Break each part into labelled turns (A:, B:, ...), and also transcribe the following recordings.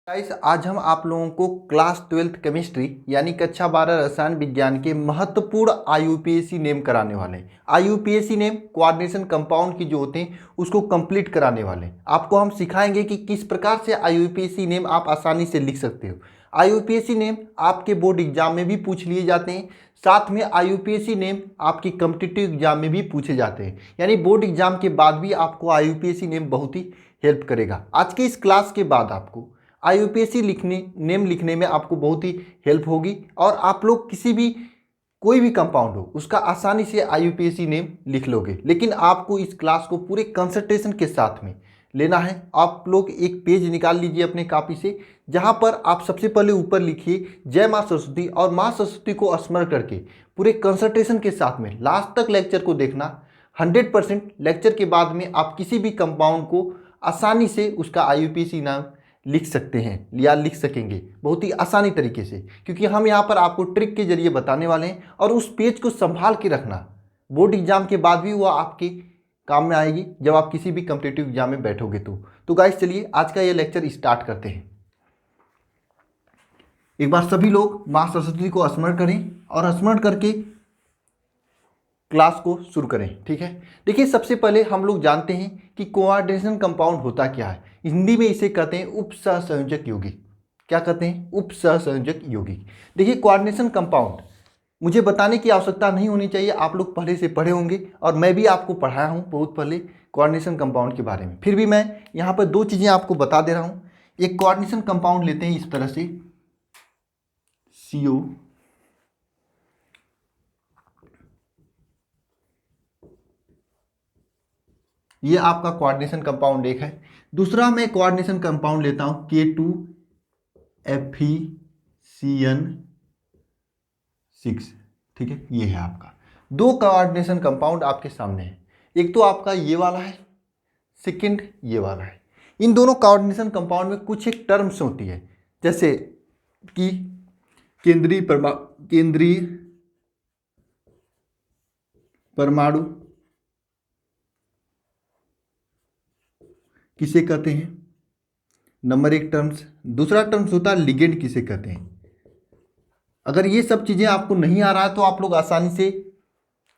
A: Guys आज हम आप लोगों को क्लास 12th केमिस्ट्री यानी कक्षा 12 रसायन विज्ञान के महत्वपूर्ण आईयूपीएसी नेम कराने वाले हैं। आईयूपीएसी नेम कोऑर्डिनेशन कंपाउंड की जो होते हैं उसको कंप्लीट कराने वाले हैं। आपको हम सिखाएंगे कि किस प्रकार से आईयूपीएसी नेम आप आसानी से लिख सकते हो। आईयूपीएसी नेम आपके बोर्ड एग्जाम में भी पूछ लिए जाते हैं, साथ में आईयूपीएसी नेम आपकी कॉम्पिटिटिव एग्जाम में भी पूछे जाते हैं। यानी बोर्ड एग्जाम के बाद भी आपको आईयूपीएसी नेम बहुत ही हेल्प करेगा। आज के इस क्लास के बाद आपको आईयूपीएसी नेम लिखने में आपको बहुत ही हेल्प होगी और आप लोग कोई भी कंपाउंड हो उसका आसानी से आईयूपीएसी नेम लिख लोगे। लेकिन आपको इस क्लास को पूरे कंसंट्रेशन के साथ में लेना है। आप लोग एक पेज निकाल लीजिए अपने कॉपी से, जहां पर आप सबसे पहले ऊपर लिखिए जय मां सरस्वती और मां सरस्वती को स्मरण करके पूरे कंसंट्रेशन के साथ में लास्ट तक लेक्चर को देखना। 100% लेक्चर के बाद में आप किसी भी कंपाउंड को आसानी से उसका आईयूपीएसी नाम लिख सकते हैं या लिख सकेंगे बहुत ही आसानी तरीके से, क्योंकि हम यहाँ पर आपको ट्रिक के जरिए बताने वाले हैं और उस पेज को संभाल के रखना। बोर्ड एग्जाम के बाद भी वो आपके काम में आएगी जब आप किसी भी कॉम्पिटिटिव एग्जाम में बैठोगे तो गाइस चलिए आज का ये लेक्चर स्टार्ट करते हैं। एक बार सभी लोग माँ सरस्वती को स्मरण करें और स्मरण करके क्लास को शुरू करें। ठीक है, देखिए सबसे पहले हम लोग जानते हैं कि कोऑर्डिनेशन कंपाउंड होता क्या है। हिंदी में इसे कहते हैं उपसहसंयोजक यौगिक। क्या कहते हैं? उपसहसंयोजक यौगिक। देखिए कोऑर्डिनेशन कंपाउंड मुझे बताने की आवश्यकता नहीं होनी चाहिए, आप लोग पहले से पढ़े होंगे और मैं भी आपको पढ़ाया हूँ बहुत पहले कोऑर्डिनेशन कंपाउंड के बारे में। फिर भी मैं यहाँ पर दो चीज़ें आपको बता दे रहा हूँ। एक कोऑर्डिनेशन कंपाउंड लेते हैं इस तरह से CO, ये आपका कोऑर्डिनेशन कंपाउंड एक है। दूसरा मैं कोऑर्डिनेशन कंपाउंड लेता हूं K2FeCN6। ठीक है, ये है आपका दो कोऑर्डिनेशन कंपाउंड आपके सामने है। एक तो आपका ये वाला है, सेकंड ये वाला है। इन दोनों कोऑर्डिनेशन कंपाउंड में कुछ एक टर्म्स होती है, जैसे कि केंद्रीय परमाणु किसे कहते हैं, नंबर एक टर्म्स। दूसरा टर्म्स होता है लिगेंड किसे कहते हैं। अगर ये सब चीज़ें आपको नहीं आ रहा है तो आप लोग आसानी से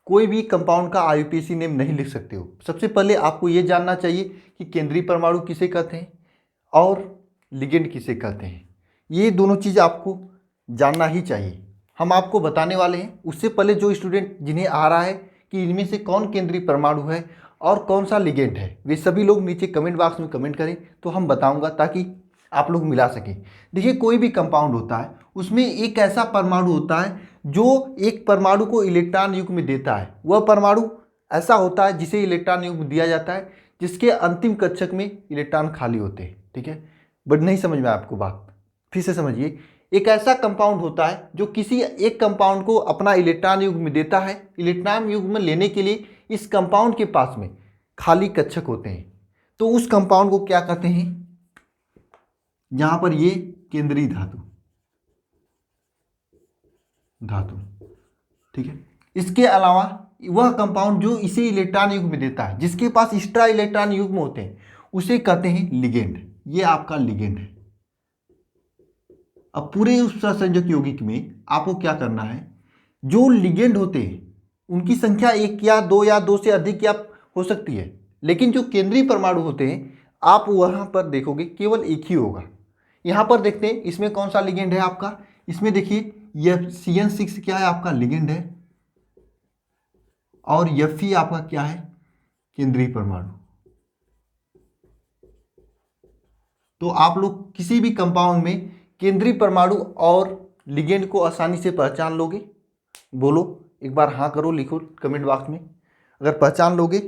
A: कोई भी कंपाउंड का आईयूपीएसी नेम नहीं लिख सकते हो। सबसे पहले आपको ये जानना चाहिए कि केंद्रीय परमाणु किसे कहते हैं और लिगेंड किसे कहते हैं। ये दोनों चीज़ आपको जानना ही चाहिए, हम आपको बताने वाले हैं। उससे पहले जो स्टूडेंट जिन्हें आ रहा है कि इनमें से कौन केंद्रीय परमाणु है और कौन सा लिगेंड है, वे सभी लोग नीचे कमेंट बॉक्स में कमेंट करें तो हम बताऊंगा ताकि आप लोग मिला सकें। देखिए कोई भी कंपाउंड होता है उसमें एक ऐसा परमाणु होता है जो एक परमाणु को इलेक्ट्रॉन युग्म देता है। वह परमाणु ऐसा होता है जिसे इलेक्ट्रॉन युग्म दिया जाता है जिसके अंतिम कक्षक में इलेक्ट्रॉन खाली होते हैं। ठीक है, बट नहीं समझ में आपको बात, फिर से समझिए। एक ऐसा कंपाउंड होता है जो किसी एक कंपाउंड को अपना इलेक्ट्रॉन युग्म देता है। इलेक्ट्रॉन युग्म लेने के लिए इस कंपाउंड के पास में खाली कक्षक होते हैं, तो उस कंपाउंड को क्या कहते हैं? यहां पर ये केंद्रीय धातु। ठीक है, इसके अलावा वह कंपाउंड जो इसे इलेक्ट्रॉन युग्म देता है, जिसके पास एक्स्ट्रा इलेक्ट्रॉन युग्म होते हैं, उसे कहते हैं लिगेंड। ये आपका लिगेंड है। अब पूरे उस सहसंयोजक यौगिक में आपको क्या करना है, जो लिगेंड होते हैं उनकी संख्या एक या दो से अधिक या हो सकती है, लेकिन जो केंद्रीय परमाणु होते हैं आप वहां पर देखोगे केवल एक ही होगा। यहां पर देखते हैं इसमें कौन सा लिगेंड है आपका। इसमें देखिए यह CN6 क्या है, आपका लिगेंड है, और Fe आपका क्या है, केंद्रीय परमाणु। तो आप लोग किसी भी कंपाउंड में केंद्रीय परमाणु और लिगेंड को आसानी से पहचान लोगे। बोलो एक बार हाँ करो, लिखो कमेंट बॉक्स में। अगर पहचान लोगे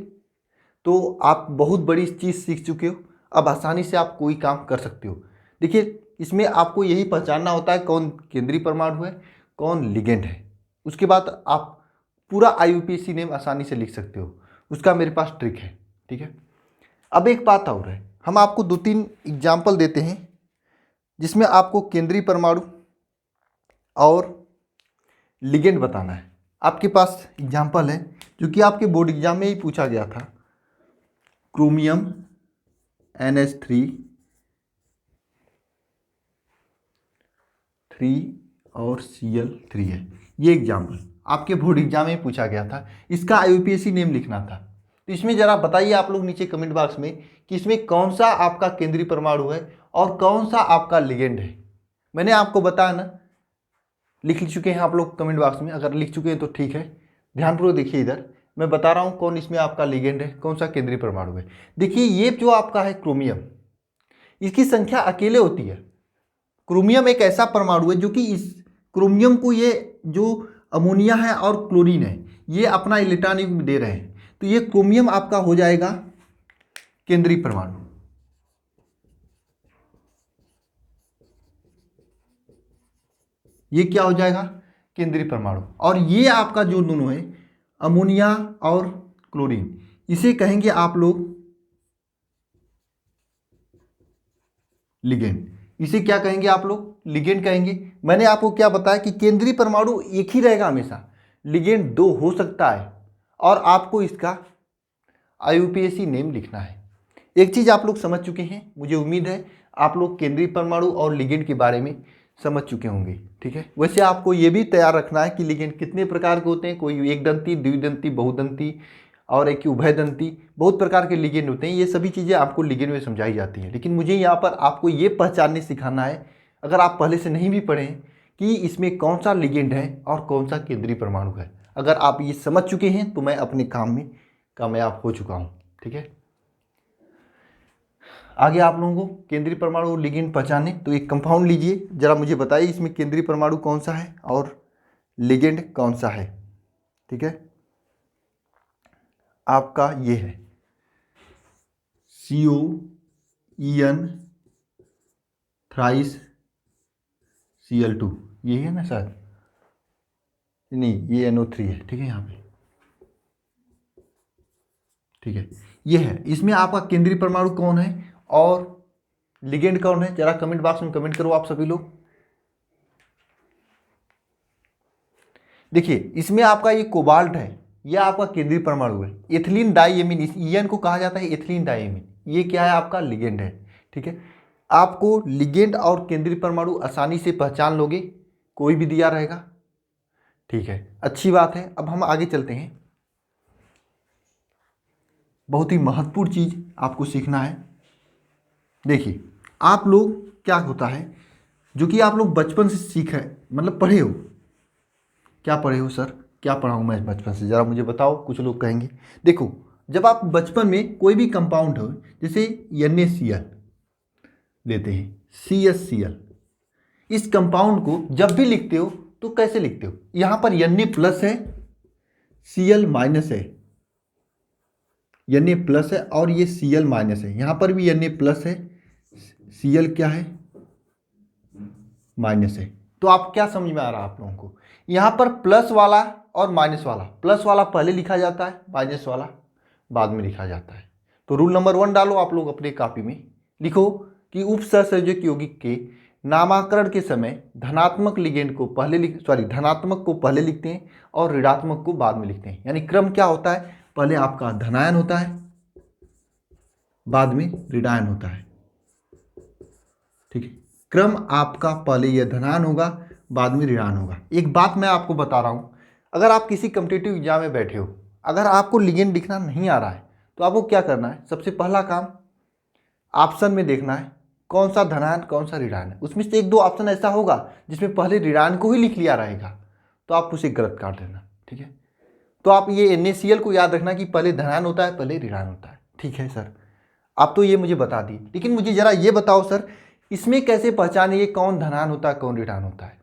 A: तो आप बहुत बड़ी चीज़ सीख चुके हो। अब आसानी से आप कोई काम कर सकते हो। देखिए इसमें आपको यही पहचानना होता है कौन केंद्रीय परमाणु है, कौन लिगेंड है। उसके बाद आप पूरा आईयूपीएसी नेम आसानी से लिख सकते हो। उसका मेरे पास ट्रिक है। ठीक है, अब एक बात और है, हम आपको 2-3 एग्जाम्पल देते हैं जिसमें आपको केंद्रीय परमाणु और लिगेंड बताना है। आपके पास एग्जाम्पल है जो कि आपके बोर्ड एग्जाम में ही पूछा गया था। क्रोमियम NH3 और Cl3 है। ये एग्जाम्पल आपके बोर्ड एग्जाम में पूछा गया था, इसका IUPAC नेम लिखना था। तो इसमें ज़रा बताइए आप लोग नीचे कमेंट बॉक्स में कि इसमें कौन सा आपका केंद्रीय परमाणु है और कौन सा आपका लिगेंड है। मैंने आपको बताया ना, लिख चुके हैं आप लोग कमेंट बॉक्स में, अगर लिख चुके हैं तो ठीक है। ध्यानपूर्वक देखिए, इधर मैं बता रहा हूँ कौन इसमें आपका लिगेंड है, कौन सा केंद्रीय परमाणु है। देखिए ये जो आपका है क्रोमियम, इसकी संख्या अकेले होती है। क्रोमियम एक ऐसा परमाणु है जो कि इस क्रोमियम को ये जो अमोनिया है और क्लोरीन है ये अपना इलेक्ट्रॉन युग्म दे रहे हैं, तो ये क्रोमियम आपका हो जाएगा केंद्रीय परमाणु। ये क्या हो जाएगा? केंद्रीय परमाणु। और ये आपका जो दोनों है अमोनिया और क्लोरीन, इसे कहेंगे आप लोग लिगेंड। इसे क्या कहेंगे आप लोग? लिगेंड कहेंगे। मैंने आपको क्या बताया कि केंद्रीय परमाणु एक ही रहेगा हमेशा, लिगेंड दो हो सकता है, और आपको इसका IUPAC नेम लिखना है। एक चीज़ आप लोग समझ चुके हैं, मुझे उम्मीद है आप लोग केंद्रीय परमाणु और लिगेंड के बारे में समझ चुके होंगे, ठीक है। वैसे आपको ये भी तैयार रखना है कि लिगेंड कितने प्रकार के होते हैं, कोई एक दंती, द्विदंती, बहुदंती और एक उभयदंती, बहुत प्रकार के लिगेंड होते हैं। ये सभी चीज़ें आपको लिगेंड में समझाई जाती हैं, लेकिन मुझे यहाँ पर आपको ये पहचानने सिखाना है, अगर आप पहले से नहीं भी पढ़े हैं, कि इसमें कौन सा लिगेंड है और कौन सा केंद्रीय परमाणु है। अगर आप ये समझ चुके हैं तो मैं अपने काम में कामयाब हो चुका हूँ, ठीक है। आगे आप लोगों को केंद्रीय परमाणु और लिगेंड पहचाने, तो एक कंपाउंड लीजिए, जरा मुझे बताइए इसमें केंद्रीय परमाणु कौन सा है और लिगेंड कौन सा है, ठीक है। आपका ये है COEN थ्राइस Cl2, यही है ना शायद, नहीं ये NO3 है, ठीक है यहाँ पे, ठीक है। ये है, इसमें आपका केंद्रीय परमाणु कौन है और लिगेंड कौन है, जरा कमेंट बॉक्स में कमेंट करो आप सभी लोग। देखिए इसमें आपका ये कोबाल्ट है, यह आपका केंद्रीय परमाणु है। एथिलीन डाइएमीन, इस EN को कहा जाता है एथिलीन डाइएमीन, ये क्या है? आपका लिगेंड है, ठीक है। आपको लिगेंड और केंद्रीय परमाणु आसानी से पहचान लोगे, कोई भी दिया रहेगा, ठीक है, अच्छी बात है। अब हम आगे चलते हैं, बहुत ही महत्वपूर्ण चीज़ आपको सीखना है। देखिए आप लोग क्या होता है, जो कि आप लोग बचपन से सीखे, मतलब पढ़े हो, क्या पढ़े हो सर, क्या पढ़ा हूँ मैं बचपन से, ज़रा मुझे बताओ। कुछ लोग कहेंगे, देखो जब आप बचपन में कोई भी कंपाउंड हो, जैसे NaCl लेते हैं, CsCl, इस कंपाउंड को जब भी लिखते हो तो कैसे लिखते हो? यहाँ पर Na प्लस है, Cl माइनस है, Na प्लस है और ये Cl माइनस है, यहाँ पर भी Na प्लस है, Cl क्या है? माइनस है। तो आप क्या समझ में आ रहा है आप लोगों को? यहाँ पर प्लस वाला और माइनस वाला, प्लस वाला पहले लिखा जाता है, माइनस वाला बाद में लिखा जाता है। तो रूल नंबर 1 डालो आप लोग अपने कॉपी में, लिखो कि उपसहसंयोजक यौगिक के नामकरण के समय धनात्मक लिगेंड को धनात्मक को पहले लिखते हैं और ऋणात्मक को बाद में लिखते हैं। यानी क्रम क्या होता है? पहले आपका धनायन होता है, बाद में ऋणायन होता है, ठीक है। क्रम आपका पहले यह धनायन होगा, बाद में ऋणायन होगा। एक बात मैं आपको बता रहा हूँ, अगर आप किसी कॉम्पिटिटिव एग्जाम में बैठे हो, अगर आपको लिगेंड लिखना नहीं आ रहा है तो आपको क्या करना है? सबसे पहला काम ऑप्शन में देखना है कौन सा धनायन कौन सा ऋणायन है। उसमें से एक दो ऑप्शन ऐसा होगा जिसमें पहले ऋणायन को ही लिख लिया रहेगा, तो आप उसे गलत काट देना, ठीक है। तो आप ये NaCl को याद रखना कि पहले धनायन होता है, पहले ऋणायन होता है, ठीक है सर। आप तो ये मुझे बता दिए, लेकिन मुझे ज़रा ये बताओ सर, इसमें कैसे पहचानेंगे कौन धनायन होता है कौन ऋणायन होता है?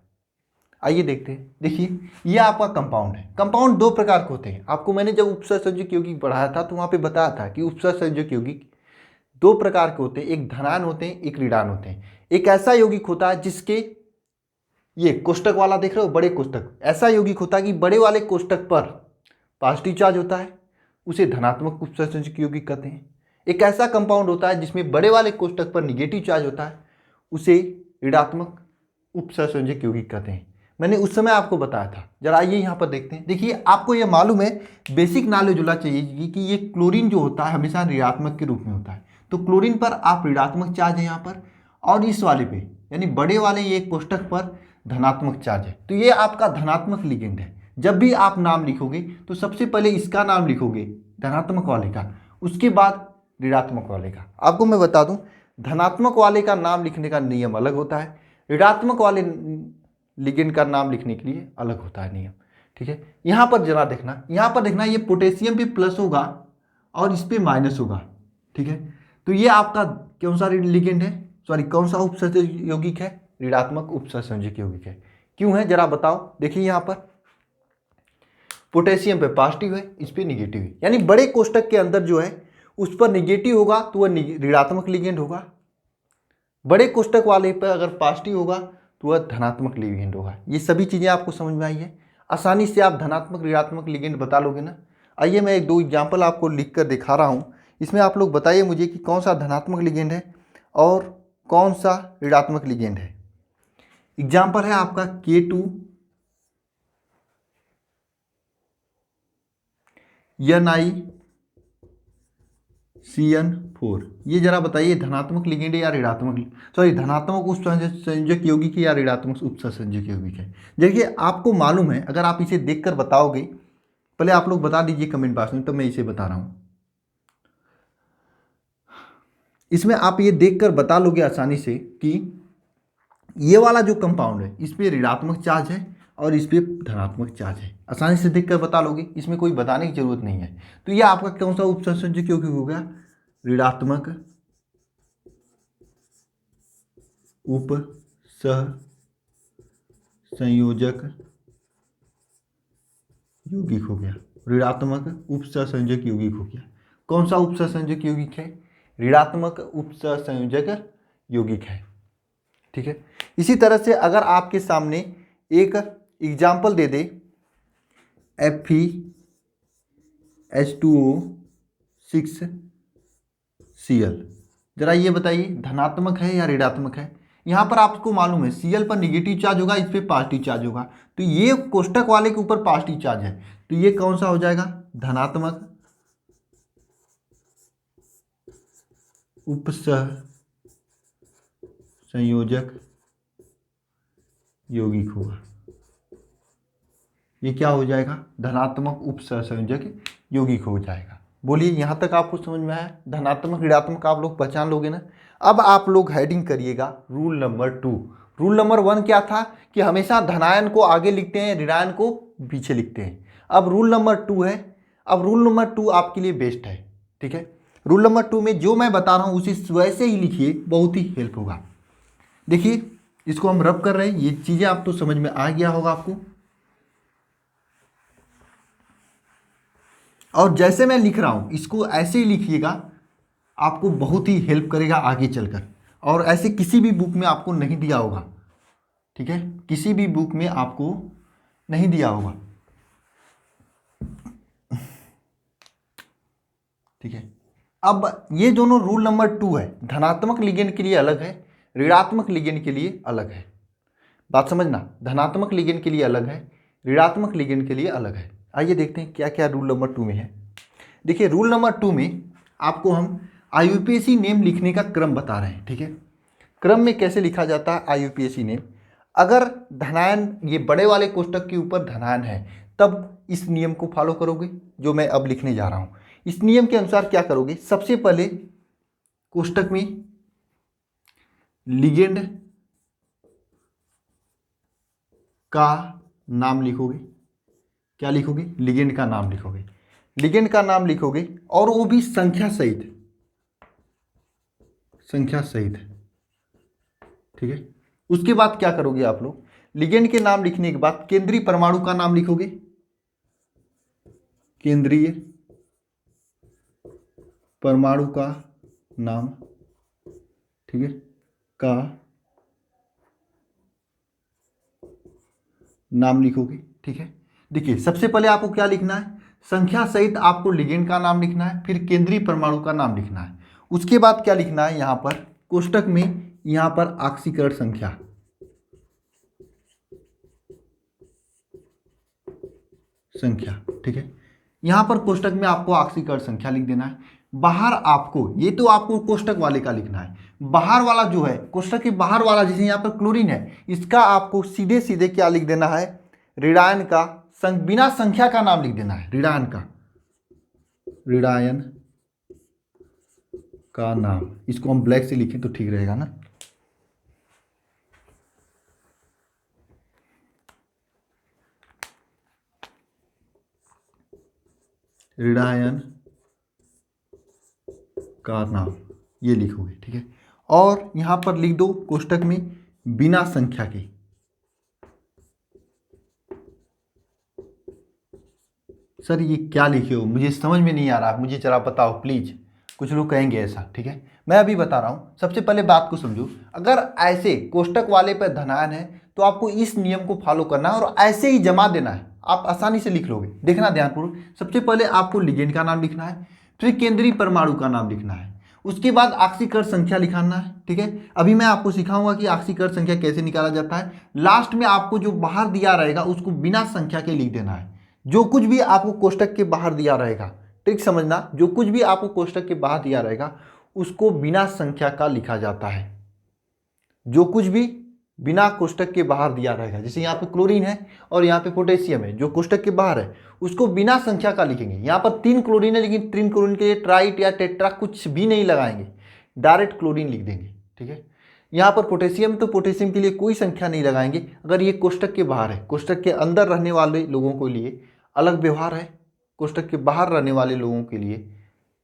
A: आइए देखते हैं। देखिए ये आपका कंपाउंड है। कंपाउंड दो प्रकार के होते हैं। आपको मैंने जब उपसहसंयोजक यौगिक पढ़ाया था तो वहाँ पे बताया था कि उपसहसंयोजक यौगिक दो प्रकार के होते हैं, एक धनायन होते हैं, एक ऋणायन होते हैं। एक ऐसा यौगिक होता है जिसके, ये कोष्टक वाला देख रहे हो, बड़े कोष्टक, ऐसा यौगिक होता है कि बड़े वाले कोष्टक पर पॉजिटिव चार्ज होता है, उसे धनात्मक उपसहसंयोजक यौगिक कहते हैं। एक ऐसा कंपाउंड होता है जिसमें बड़े वाले कोष्टक पर निगेटिव चार्ज होता है, उसे ऋणात्मक उपसहसंयोजक यौगिक कहते हैं। मैंने उस समय आपको बताया था। जरा आइए यहाँ पर देखते हैं। देखिए आपको ये मालूम है, बेसिक नॉलेज होना चाहिए कि ये क्लोरीन जो होता है हमेशा ऋणात्मक के रूप में होता है। तो क्लोरीन पर आप ऋणात्मक चार्ज है यहाँ पर, और इस वाले पे यानी बड़े वाले ये कोष्टक पर धनात्मक चार्ज है। तो ये आपका धनात्मक लिगेंड है। जब भी आप नाम लिखोगे तो सबसे पहले इसका नाम लिखोगे धनात्मक वाले का, उसके बाद ऋणात्मक वाले का। आपको मैं बता दूं, धनात्मक वाले का नाम लिखने का नियम अलग होता है, ऋणात्मक वाले लिगेंड का नाम लिखने के लिए अलग होता है नियम। ठीक है, यहाँ पर जरा देखना, यहाँ पर देखना, ये पोटेशियम पे प्लस होगा और इस पे माइनस होगा। ठीक है, तो ये आपका कौन सा लिगेंड है, सॉरी कौन सा उपसंयोजक यौगिक है, ऋणात्मक उपसंयोजक यौगिक है। क्यों है जरा बताओ। देखिए यहाँ पर पोटेशियम पे पॉजिटिव है, इस पे निगेटिव है, यानी बड़े कोष्टक के अंदर जो है उस पर निगेटिव होगा तो वह ऋणात्मक लिगेंड होगा, बड़े कोष्टक वाले पर अगर पॉजिटिव होगा तो वह धनात्मक लिगेंड होगा। ये सभी चीज़ें आपको समझ में आई है, आसानी से आप धनात्मक ऋणात्मक लिगेंड बता लोगे ना। आइए मैं एक दो एग्जाम्पल आपको लिख कर दिखा रहा हूँ, इसमें आप लोग बताइए मुझे कि कौन सा धनात्मक लिगेंड है और कौन सा ऋणात्मक लिगेंड है। एग्जाम्पल है आपका K2NiCN4, ये जरा बताइए धनात्मक लिगेंड है या ऋणात्मक, सॉरी धनात्मक उपसंयोजक यौगिक है या ऋणात्मक उपसंयोजक यौगिक है। देखिए आपको मालूम है, अगर आप इसे देखकर बताओगे, पहले आप लोग बता दीजिए कमेंट बॉक्स में, तब मैं इसे बता रहा हूं। इसमें आप ये देखकर बता लोगे आसानी से कि ये वाला जो कंपाउंड है इस पे ऋणात्मक चार्ज है और इस पे धनात्मक चार्ज है, आसानी से देखकर बता लोगे, इसमें कोई बताने की जरूरत नहीं है। तो ये आपका कौन सा उपसंयोजक यौगिक हो गया, ऋणात्मक उपसंयोजक यौगिक हो गया, ऋणात्मक उपसंयोजक यौगिक हो गया। कौन सा उपसंयोजक यौगिक है, ऋणात्मक उपसंयोजक यौगिक है। ठीक है, इसी तरह से अगर आपके सामने एक एग्जाम्पल दे दे FeH2O6Cl, जरा ये बताइए धनात्मक है या ऋणात्मक है। यहाँ पर आपको मालूम है Cl पर निगेटिव चार्ज होगा, इस पर पॉजिटिव चार्ज होगा, तो ये कोष्टक वाले के ऊपर पॉजिटिव चार्ज है, तो ये कौन सा हो जाएगा, धनात्मक उपसंयोजक यौगिक होगा। ये क्या हो जाएगा, धनात्मक उपसंयोजक यौगिक हो जाएगा। बोलिए यहाँ तक आपको समझ में आया, धनात्मक ऋणात्मक आप लोग पहचान लोगे ना। अब आप लोग हेडिंग करिएगा रूल नंबर 2। रूल नंबर 1 क्या था कि हमेशा धनायन को आगे लिखते हैं, ऋणायन को पीछे लिखते हैं। अब रूल नंबर 2 है, अब रूल नंबर 2 आपके लिए बेस्ट है। ठीक है, रूल नंबर 2 में जो मैं बता रहा हूँ उसे वैसे ही लिखिए, बहुत ही हेल्प होगा। देखिए इसको हम रब कर रहे हैं, ये चीज़ें आप तो समझ में आ गया होगा आपको, और जैसे मैं लिख रहा हूं इसको ऐसे ही लिखिएगा, आपको बहुत ही हेल्प करेगा आगे चलकर। और ऐसे किसी भी बुक में आपको नहीं दिया होगा। ठीक है, किसी भी बुक में आपको नहीं दिया होगा। ठीक है, अब ये दोनों रूल नंबर 2 है, धनात्मक लिगेंड के लिए अलग है, ऋणात्मक लिगेंड के लिए अलग है। बात समझना, धनात्मक लिगेंड के लिए अलग है, ऋणात्मक लिगेंड के लिए अलग है। आइए देखते हैं क्या क्या रूल नंबर 2 में है। देखिए रूल नंबर 2 में आपको हम IUPAC नेम लिखने का क्रम बता रहे हैं। ठीक है, क्रम में कैसे लिखा जाता है IUPAC नेम, अगर धनायन ये बड़े वाले कोष्टक के ऊपर धनायन है तब इस नियम को फॉलो करोगे जो मैं अब लिखने जा रहा हूँ। इस नियम के अनुसार क्या करोगे, सबसे पहले कोष्टक में लिगेंड का नाम लिखोगे। क्या लिखोगे, लिगेंड का नाम लिखोगे, लिगेंड का नाम लिखोगे और वो भी संख्या सहित, संख्या सहित। ठीक है, उसके बाद क्या करोगे आप लोग, लिगेंड के नाम लिखने के बाद केंद्रीय परमाणु का नाम लिखोगे, केंद्रीय परमाणु का नाम, ठीक है, का नाम लिखोगे। ठीक है, देखिए सबसे पहले आपको क्या लिखना है, संख्या सहित आपको लिगेंड का नाम लिखना है, फिर केंद्रीय परमाणु का नाम लिखना है। उसके बाद क्या लिखना है, यहां पर कोष्टक में यहां पर ऑक्सीकरण संख्या, ठीक है, यहां पर कोष्टक में आपको ऑक्सीकरण संख्या लिख देना है। बाहर आपको, ये तो आपको कोष्टक वाले का लिखना है, बाहर वाला जो है, कोष्टक के बाहर वाला जैसे यहाँ पर क्लोरीन है, इसका आपको सीधे सीधे क्या लिख देना है, ऋणायन का बिना संख्या का नाम लिख देना है, ऋणायन का नाम। इसको हम ब्लैक से लिखें तो ठीक रहेगा ना। ऋणायन का नाम ये लिखोगे, ठीक है। और यहां पर लिख दो कोष्टक में बिना संख्या के। सर ये क्या लिखे हो, मुझे समझ में नहीं आ रहा, मुझे जरा बताओ प्लीज। कुछ लोग कहेंगे ऐसा, ठीक है, मैं अभी बता रहा हूं। सबसे पहले बात को समझो, अगर ऐसे कोष्टक वाले पर धनायन है तो आपको इस नियम को फॉलो करना है और ऐसे ही जमा देना है, आप आसानी से लिख लोगे। देखना ध्यानपूर्वक, सबसे पहले आपको लिगेंड का नाम लिखना है, फिर केंद्रीय परमाणु का नाम लिखना है, उसके बाद ऑक्सीकरण संख्या लिखाना है, ठीक है। अभी मैं आपको सिखाऊंगा कि ऑक्सीकरण संख्या कैसे निकाला जाता है। लास्ट में आपको जो बाहर दिया रहेगा उसको बिना संख्या के लिख देना है। जो कुछ भी आपको कोष्टक के बाहर दिया रहेगा, ट्रिक समझना, जो कुछ भी आपको कोष्टक के बाहर दिया रहेगा उसको बिना संख्या का लिखा जाता है। जो कुछ भी बिना कोष्टक के बाहर दिया रहेगा, जैसे यहाँ पे क्लोरीन है और यहाँ पे पोटेशियम है, जो कोष्टक के बाहर है उसको बिना संख्या का लिखेंगे। यहाँ पर 3 क्लोरीन है, लेकिन 3 क्लोरीन के लिए ट्राइट या टेट्रा कुछ भी नहीं लगाएंगे, डायरेक्ट क्लोरीन लिख देंगे, ठीक है। यहाँ पर पोटेशियम, तो पोटेशियम के लिए कोई संख्या नहीं लगाएंगे अगर ये कोष्टक के बाहर है। कोष्टक के अंदर रहने वाले लोगों के लिए अलग व्यवहार है, कोष्टक के बाहर रहने वाले लोगों के लिए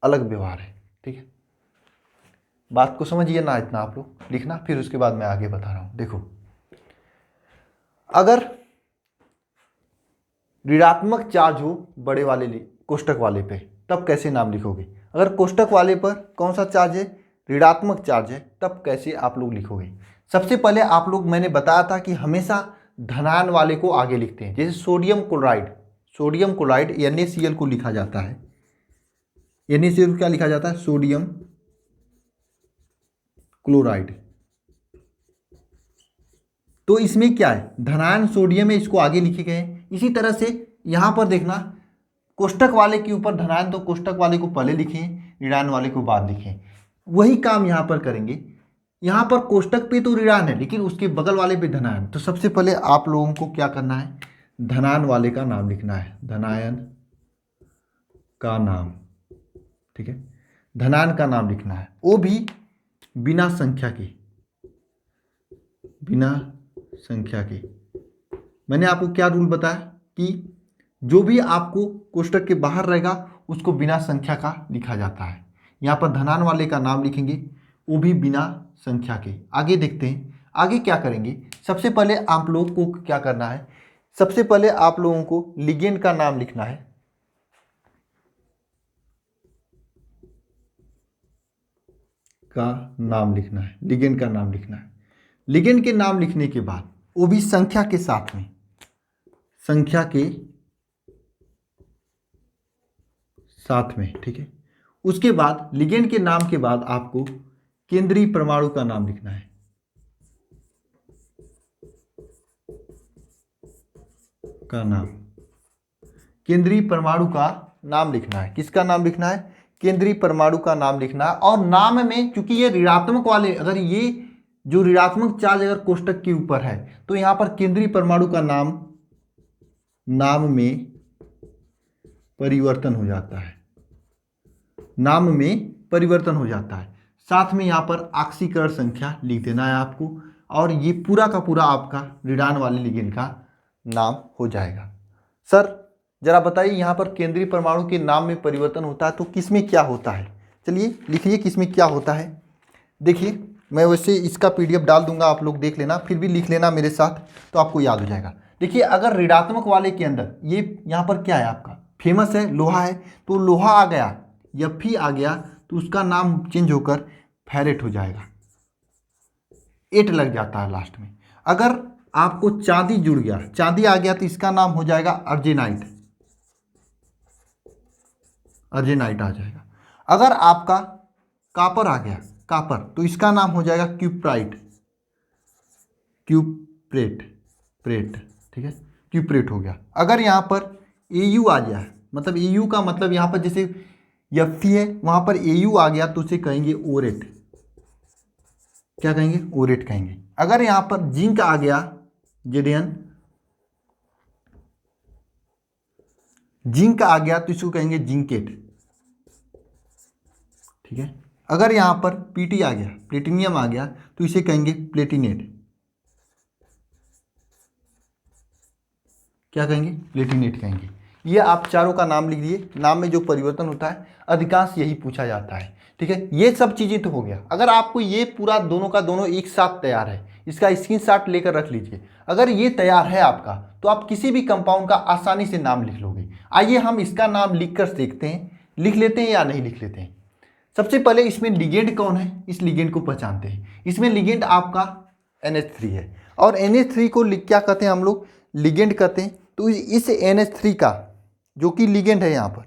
A: अलग व्यवहार है, ठीक है। बात को समझिए ना, इतना आप लोग लिखना, फिर उसके बाद मैं आगे बता रहा हूं। देखो, अगर ऋणात्मक चार्ज हो बड़े वाले कोष्टक वाले पे, तब कैसे नाम लिखोगे। अगर कोष्टक वाले पर कौन सा चार्ज है, ऋणात्मक चार्ज है, तब कैसे आप लोग लिखोगे। सबसे पहले आप लोग, मैंने बताया था कि हमेशा धनायन वाले को आगे लिखते हैं। जैसे सोडियम क्लोराइड NaCl को लिखा जाता है, NaCl को क्या लिखा जाता है, सोडियम क्लोराइड। तो इसमें क्या है, धनायन सोडियम है, इसको आगे लिखे गए हैं। इसी तरह से यहां पर देखना, कोष्टक वाले के ऊपर धनायन, तो कोष्टक वाले को पहले लिखें, ऋणायन वाले को बाद लिखें। वही काम यहां पर करेंगे। यहां पर कोष्टक पे तो ऋणायन है, लेकिन उसके बगल वाले पे धनायन। तो सबसे पहले आप लोगों को क्या करना है, धनायन वाले का नाम लिखना है, धनायन का नाम, ठीक है। धनायन का नाम लिखना है, वो भी बिना संख्या के, बिना संख्या के। मैंने आपको क्या रूल बताया कि जो भी आपको कोष्टक के बाहर रहेगा उसको बिना संख्या का लिखा जाता है। यहाँ पर धनायन वाले का नाम लिखेंगे, वो भी बिना संख्या के। आगे देखते हैं, आगे क्या करेंगे। सबसे पहले आप लोग को क्या करना है, सबसे पहले आप लोगों को लिगेंड का नाम लिखना है, लिगेंड का नाम लिखना है। लिगेंड के नाम लिखने के बाद वो भी संख्या के साथ में, ठीक है। उसके बाद लिगेंड के नाम के बाद आपको केंद्रीय परमाणु का नाम लिखना है, केंद्रीय परमाणु का नाम लिखना है। किसका नाम लिखना है, केंद्रीय परमाणु का नाम लिखना है। और नाम में, क्योंकि ये ऋणात्मक वाले, अगर ये जो ऋणात्मक चार्ज अगर कोष्टक के ऊपर है तो यहां पर केंद्रीय परमाणु का नाम में परिवर्तन हो जाता है, साथ में यहां पर ऑक्सीकरण संख्या लिख देना है आपको, और ये पूरा का पूरा आपका ऋणायन वाले लिगेंड का नाम हो जाएगा। सर जरा बताइए, यहाँ पर केंद्रीय परमाणु के नाम में परिवर्तन होता है तो किसमें क्या होता है, चलिए लिखिए किसमें क्या होता है। देखिए, मैं वैसे इसका PDF डाल दूंगा, आप लोग देख लेना, फिर भी लिख लेना मेरे साथ तो आपको याद हो जाएगा। देखिए, अगर ऋणात्मक वाले के अंदर ये यहाँ पर क्या है, आपका फेमस है लोहा है, तो लोहा आ गया, Fe आ गया, तो उसका नाम चेंज होकर फेरेट हो जाएगा, 8 लग जाता है लास्ट में। अगर आपको चांदी जुड़ गया, चांदी आ गया, तो इसका नाम हो जाएगा अर्जेनाइट आ जाएगा। अगर आपका कापर आ गया, तो इसका नाम हो जाएगा क्यूप्रेट, ठीक है, क्यूप्रेट हो गया। अगर यहाँ पर Au आ गया, मतलब Au का मतलब यहाँ पर जैसे Fe है, वहाँ पर Au आ गया तो उसे कहेंगे ओरेट, क्या कहेंगे, ओरेट कहेंगे। अगर यहाँ पर जिंक आ गया, जेडेन जिंक आ गया तो इसको कहेंगे जिंकेट, ठीक है। अगर यहाँ पर पीटी आ गया, प्लेटिनियम आ गया, तो इसे कहेंगे प्लेटिनेट, क्या कहेंगे, प्लेटिनेट कहेंगे। ये आप चारों का नाम लिख दिए। नाम में जो परिवर्तन होता है अधिकांश यही पूछा जाता है, ठीक है। ये सब चीज़ें तो हो गया। अगर आपको ये पूरा दोनों का दोनों एक साथ तैयार है, इसका स्क्रीनशॉट लेकर रख लीजिए। अगर ये तैयार है आपका, तो आप किसी भी कंपाउंड का आसानी से नाम लिख लोगे। आइए हम इसका नाम लिख कर देखते हैं, लिख लेते हैं या नहीं लिख लेते हैं। सबसे पहले इसमें लिगेंड कौन है, इस लिगेंड को पहचानते हैं। इसमें लिगेंड आपका NH3 है, और NH3 को क्या कहते हैं हम लोग, लिगेंड कहते हैं। तो इस NH3 का जो कि लिगेंड है यहाँ पर,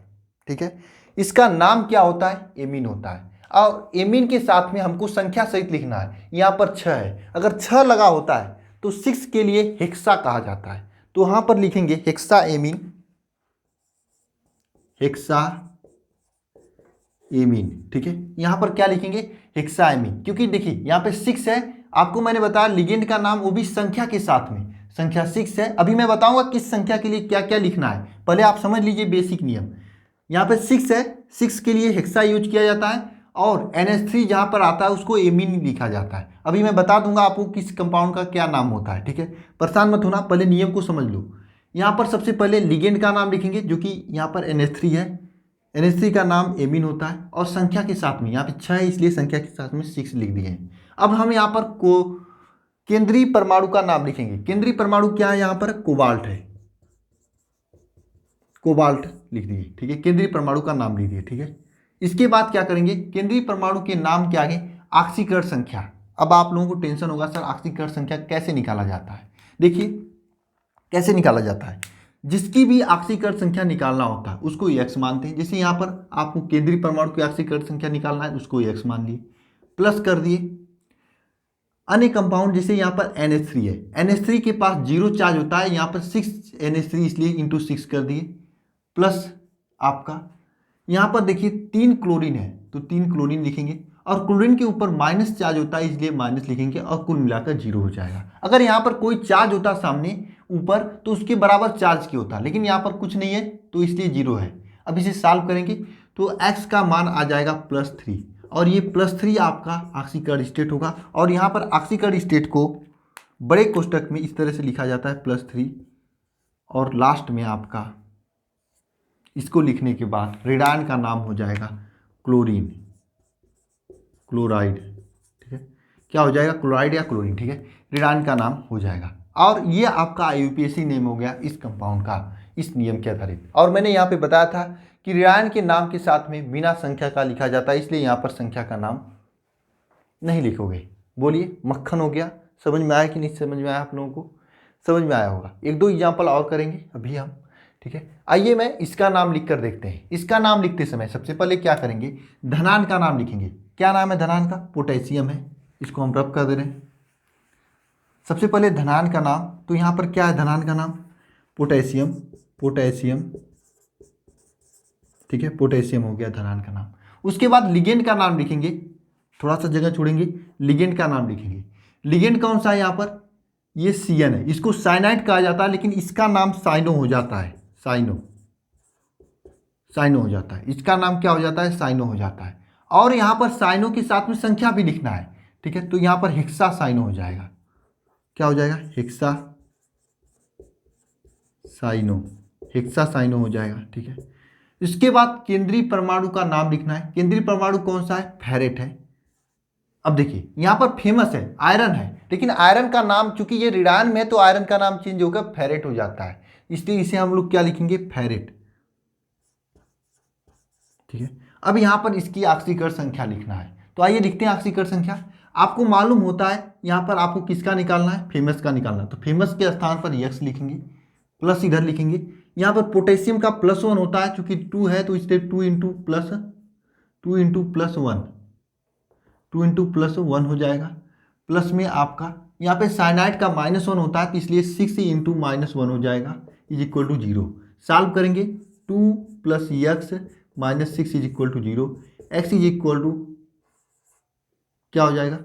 A: ठीक है, इसका नाम क्या होता है, एमीन होता है। और एमीन के साथ में हमको संख्या सहित लिखना है। यहाँ पर 6 है, अगर 6 लगा होता है तो 6 के लिए हेक्सा कहा जाता है। तो वहाँ पर लिखेंगे हेक्सा एमीन, हेक्सा एमीन, ठीक है। यहाँ पर क्या लिखेंगे, हेक्सा एमीन, क्योंकि देखिए यहाँ पे 6 है। आपको मैंने बताया लिगेंड का नाम वो भी संख्या के साथ में, संख्या 6 है। अभी मैं बताऊंगा किस संख्या के लिए क्या क्या लिखना है, पहले आप समझ लीजिए बेसिक नियम। यहाँ पे 6 है, 6 के लिए हेक्सा यूज किया जाता है, और NH3 जहाँ पर आता है उसको एमीन लिखा जाता है। अभी मैं बता दूंगा आपको किस कंपाउंड का क्या नाम होता है, ठीक है। परेशान मत होना, पहले नियम को समझ लो। यहाँ पर सबसे पहले लिगेंड का नाम लिखेंगे, जो कि यहाँ पर NH3 है। NH3 का नाम एमीन होता है, और संख्या के साथ में, यहाँ पे 6 है इसलिए संख्या के साथ में 6 लिख दिए हैं। अब हम यहाँ पर केंद्रीय परमाणु का नाम लिखेंगे। केंद्रीय परमाणु क्या है, यहाँ पर कोबाल्ट है, कोबाल्ट लिख दिए, ठीक है। केंद्रीय परमाणु का नाम लिख दिए, ठीक है। इसके बाद क्या करेंगे, केंद्रीय परमाणु के नाम के आगे ऑक्सीकरण संख्या। अब आप लोगों को टेंशन होगा, सर ऑक्सीकरण संख्या कैसे निकाला जाता है। देखिए कैसे निकाला जाता है, जिसकी भी ऑक्सीकरण संख्या निकालना होता है उसको x मानते हैं। जैसे यहाँ पर आपको केंद्रीय परमाणु की ऑक्सीकरण संख्या निकालना है, उसको x मान लिए, प्लस कर दिए। अन्य कंपाउंड जैसे यहाँ पर NH3 है, NH3 के पास 0 चार्ज होता है, यहाँ पर 6 NH3 इसलिए इंटू 6 कर दिए, प्लस आपका यहाँ पर देखिए 3 क्लोरीन है तो 3 क्लोरीन लिखेंगे, और क्लोरीन के ऊपर माइनस चार्ज होता है इसलिए माइनस लिखेंगे, और कुल मिलाकर 0 हो जाएगा। अगर यहाँ पर कोई चार्ज होता सामने ऊपर तो उसके बराबर चार्ज की होता, लेकिन यहाँ पर कुछ नहीं है तो इसलिए 0 है। अब इसे सॉल्व करेंगे तो x का मान आ जाएगा +3, और ये +3 आपका ऑक्सीकरण स्टेट होगा। और यहाँ पर ऑक्सीकरण स्टेट को बड़े कोष्टक में इस तरह से लिखा जाता है +3, और लास्ट में आपका इसको लिखने के बाद रेडान का नाम हो जाएगा क्लोरीन, क्लोराइड, ठीक है। क्या हो जाएगा, क्लोराइड या क्लोरीन, ठीक है। रेडान का नाम हो जाएगा। और ये आपका IUPAC नेम हो गया इस कंपाउंड का, इस नियम के आधारित। और मैंने यहाँ पे बताया था कि रेडान के नाम के साथ में बिना संख्या का लिखा जाता है, इसलिए यहाँ पर संख्या का नाम नहीं लिखोगे। बोलिए मक्खन हो गया। समझ में आया कि नहीं समझ में आया, आप लोगों को समझ में आया होगा। 1-2 एग्जाम्पल और करेंगे अभी हम, ठीक है। आइए मैं इसका नाम लिख कर देखते हैं। इसका नाम लिखते समय सबसे पहले क्या करेंगे, धनान का नाम लिखेंगे। क्या नाम है धनान का, पोटेशियम है, इसको हम रब कर दे रहे हैं। सबसे पहले धनान का नाम, तो यहाँ पर क्या है धनान का नाम, पोटेशियम, पोटेशियम, ठीक है, पोटेशियम हो गया धनान का नाम। उसके बाद लिगेंड का नाम लिखेंगे, थोड़ा सा जगह छोड़ेंगे, लिगेंड का नाम लिखेंगे। लिगेंड कौन सा है, यहाँ पर ये CN है, इसको साइनाइड कहा जाता है, लेकिन इसका नाम साइनो हो जाता है, साइनो, साइनो हो जाता है। इसका नाम क्या हो जाता है, साइनो हो जाता है। और यहाँ पर साइनो के साथ में संख्या भी लिखना है, ठीक है। तो यहाँ पर हेक्सा साइनो हो जाएगा, क्या हो जाएगा, हेक्सा साइनो, हेक्सा साइनो हो जाएगा, ठीक है। इसके बाद केंद्रीय परमाणु का नाम लिखना है। केंद्रीय परमाणु कौन सा है, फेरेट है। अब देखिए यहाँ पर फेमस है आयरन है, लेकिन आयरन का नाम चूंकि ये रेडान में है तो आयरन का नाम चेंज होकर फेरेट हो जाता है, इसलिए इसे हम लोग क्या लिखेंगे, फेरेट, ठीक है। अब यहाँ पर इसकी ऑक्सीकरण संख्या लिखना है, तो आइए लिखते हैं ऑक्सीकरण संख्या। आपको मालूम होता है यहाँ पर आपको किसका निकालना है, फेमस का निकालना है, तो फेमस के स्थान पर x लिखेंगे, प्लस इधर लिखेंगे। यहाँ पर पोटेशियम का +1 होता है, चूंकि 2 है तो इसलिए 2 इंटू प्लस 1 हो जाएगा। प्लस में आपका यहाँ पे साइनाइड का -1 होता है, तो इसलिए 6 इंटू -1 हो जाएगा, इज इक्वल टू 0। सॉल्व करेंगे 2 + x -6 is equal to 0। x is equal to क्या हो जाएगा,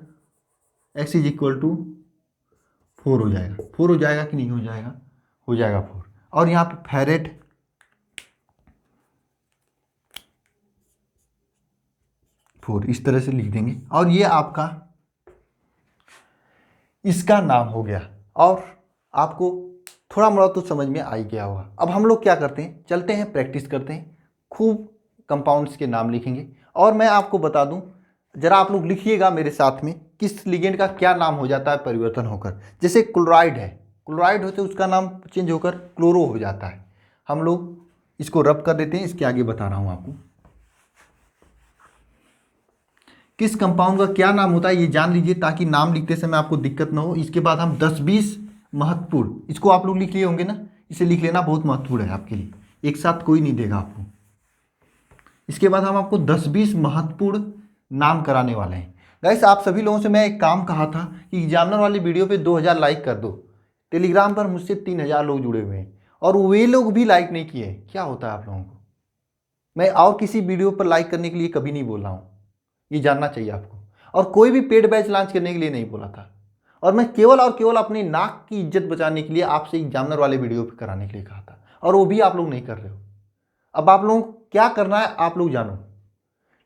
A: x इज इक्वल टू 4 हो जाएगा। 4 हो जाएगा कि नहीं हो जाएगा? हो जाएगा 4। और यहाँ पे फेरेट 4 इस तरह से लिख देंगे और ये आपका इसका नाम हो गया। और आपको थोड़ा मोड़ा तो समझ में आ ही गया होगा। अब हम लोग क्या करते हैं, चलते हैं प्रैक्टिस करते हैं, खूब कंपाउंड्स के नाम लिखेंगे। और मैं आपको बता दूं, जरा आप लोग लिखिएगा मेरे साथ में, किस लिगेंड का क्या नाम हो जाता है परिवर्तन होकर। जैसे क्लोराइड है, क्लोराइड होते उसका नाम चेंज होकर क्लोरो हो जाता है। हम लोग इसको रब कर देते हैं, इसके आगे बता रहा हूँ आपको किस कंपाउंड का क्या नाम होता है, ये जान लीजिए ताकि नाम लिखते समय आपको दिक्कत ना हो। इसके बाद हम 10-20 महत्वपूर्ण, इसको आप लोग लिख लिए होंगे ना, इसे लिख लेना बहुत महत्वपूर्ण है आपके लिए, एक साथ कोई नहीं देगा आपको। इसके बाद हम आपको 10-20 महत्वपूर्ण नाम कराने वाले हैं। गाइस आप सभी लोगों से मैं एक काम कहा था कि एग्जामिनर वाली वीडियो पे 2000 लाइक कर दो। टेलीग्राम पर मुझसे 3000 लोग जुड़े हुए हैं और वे लोग भी लाइक नहीं किए। क्या होता है आप लोगों को? मैं और किसी वीडियो पर लाइक करने के लिए कभी नहीं बोल रहा हूँ, ये जानना चाहिए आपको। और कोई भी पेड बैच लॉन्च करने के लिए नहीं बोला था। और मैं केवल और केवल अपनी नाक की इज्जत बचाने के लिए आपसे एग्जामिनर वाले वीडियो पे कराने के लिए कहा था, और वो भी आप लोग नहीं कर रहे हो। अब आप लोगों को क्या करना है आप लोग जानो,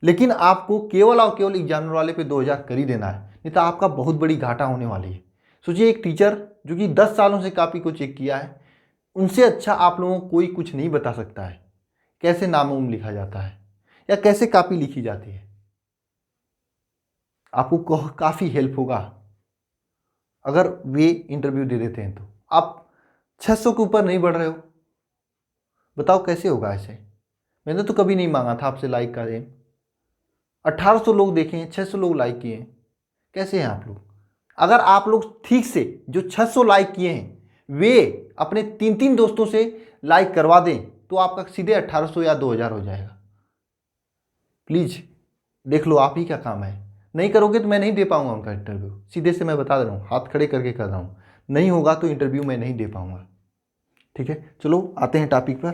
A: लेकिन आपको केवल और केवल एग्जामिनर वाले पे 2000 कर ही देना है, नहीं तो आपका बहुत बड़ी घाटा होने वाली है। सोचिए एक टीचर जो कि 10 सालों से कॉपी को चेक किया है, उनसे अच्छा आप लोगों को कोई कुछ नहीं बता सकता है कैसे नाम उम लिखा जाता है या कैसे कॉपी लिखी जाती है। आपको काफ़ी हेल्प होगा अगर वे इंटरव्यू दे देते हैं। तो आप 600 के ऊपर नहीं बढ़ रहे हो, बताओ कैसे होगा ऐसे? मैंने तो कभी नहीं मांगा था आपसे लाइक का एम। 1800 लोग देखे हैं, 600 लोग लाइक किए हैं, कैसे हैं आप लोग? अगर आप लोग ठीक से जो 600 लाइक किए हैं वे अपने 3-3 दोस्तों से लाइक करवा दें तो आपका सीधे 1800 या 2000 हो जाएगा। प्लीज़ देख लो, आप ही का काम है। नहीं करोगे तो मैं नहीं दे पाऊंगा उनका इंटरव्यू, सीधे से मैं बता दे रहा हूँ, हाथ खड़े करके कर रहा हूँ। नहीं होगा तो इंटरव्यू मैं नहीं दे पाऊंगा। ठीक है, चलो आते हैं टॉपिक पर।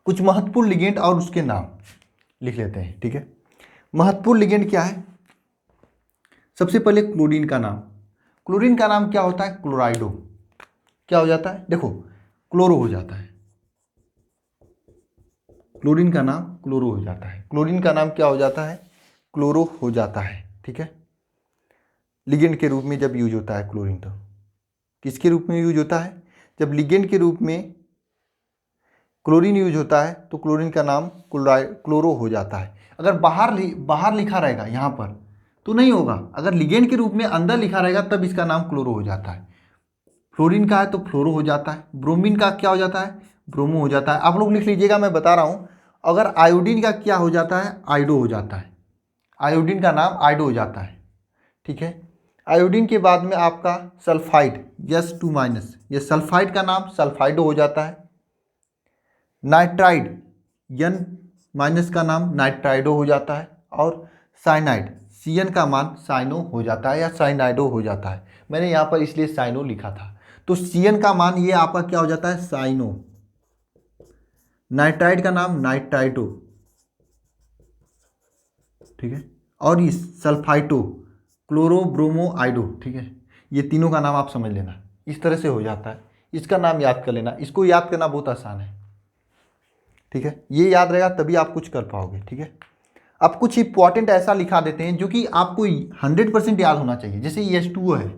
A: कुछ महत्वपूर्ण लिगेंड और उसके नाम लिख लेते हैं। ठीक है, महत्वपूर्ण लिगेंड क्या है? सबसे पहले क्लोरीन का नाम। क्लोरीन का नाम क्या होता है? क्लोराइडो। क्या हो जाता है? देखो, क्लोरो हो जाता है। क्लोरीन का नाम क्लोरो हो जाता है। क्लोरीन का नाम क्या हो जाता है? क्लोरो हो जाता है। ठीक है, लिगेंड के रूप में जब यूज होता है क्लोरीन, तो किसके रूप में यूज होता है? जब लिगेंड के रूप में क्लोरीन यूज होता है तो क्लोरीन का नाम क्लोरो हो जाता है। अगर बाहर लिखा रहेगा यहाँ पर तो नहीं होगा, अगर लिगेंड के रूप में अंदर लिखा रहेगा तब इसका नाम क्लोरो हो जाता है। फ्लोरीन का है तो फ्लोरो हो जाता है। ब्रोमीन का क्या हो जाता है? ब्रोमो हो जाता है। आप लोग लिख लीजिएगा, मैं बता रहा हूँ। अगर आयोडीन का क्या हो जाता है? आयोडो हो जाता है। आयोडीन का नाम आयोडो हो जाता है। ठीक है, आयोडीन के बाद में आपका सल्फाइड, S2-, ये सल्फाइड का नाम सल्फाइडो हो जाता है। नाइट्राइड, N- का नाम नाइट्राइडो हो जाता है। और साइनाइड, Cn का मान साइनो हो जाता है या साइनाइडो हो जाता है। मैंने यहाँ पर इसलिए साइनो लिखा था, तो Cn का मान ये आपका क्या हो जाता है? साइनो। नाइट्राइड का नाम नाइट्राइडो। ठीक है, और ये सल्फाइटो, क्लोरो ब्रोमो आइडो। ठीक है, ये तीनों का नाम आप समझ लेना, इस तरह से हो जाता है। इसका नाम याद कर लेना, इसको याद करना बहुत आसान है। ठीक है, ये याद रहेगा तभी आप कुछ कर पाओगे। ठीक है, अब कुछ इंपॉर्टेंट ऐसा लिखा देते हैं जो कि आपको 100% याद होना चाहिए। जैसे H2O है,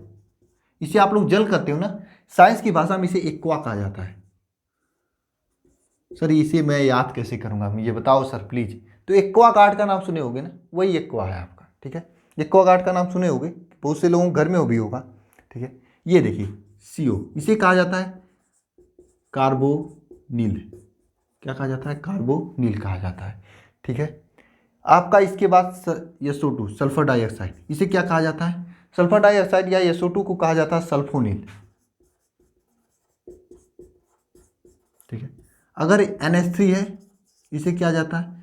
A: इसे आप लोग जल करते हो ना, साइंस की भाषा में इसे एक्वा कहा जाता है। सर इसे मैं याद कैसे करूंगा, मुझे बताओ सर प्लीज। तो एक्वा गार्ड का नाम सुने होगे ना, वही एक्वा है आपका। ठीक है, एक्वा गार्ड का नाम सुने होगे, बहुत से लोगों के घर में हो भी होगा। ठीक है, ये देखिए CO, इसे कहा जाता है कार्बोनिल। क्या कहा जाता है? कार्बोनिल कहा जाता है। ठीक है, आपका इसके बाद SO2 सल्फर डाइऑक्साइड, इसे क्या कहा जाता है? सल्फर डाइऑक्साइड या SO2 को कहा जाता है सल्फोनिल। ठीक है, अगर NH3 है इसे क्या जाता है?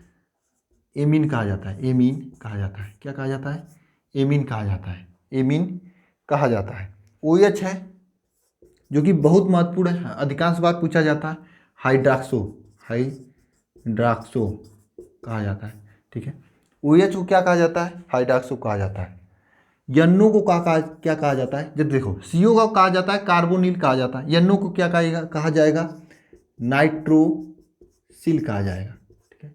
A: एमीन कहा जाता है। एमीन कहा जाता है। क्या कहा जाता है? एमीन कहा जाता है। एमीन कहा जाता है। OH है जो कि बहुत महत्वपूर्ण है, अधिकांश बार पूछा जाता है, हाइड्राक्सो। हाइड्राक्सो कहा जाता है। ठीक है, OH को क्या कहा जाता है? हाइड्राक्सो कहा जाता है। NO को क्या कहा जाता है? जब देखो CO का कहा जाता है कार्बोनिल कहा जाता है, NO को क्या कहा जाएगा? नाइट्रोसिल कहा जाएगा। ठीक है,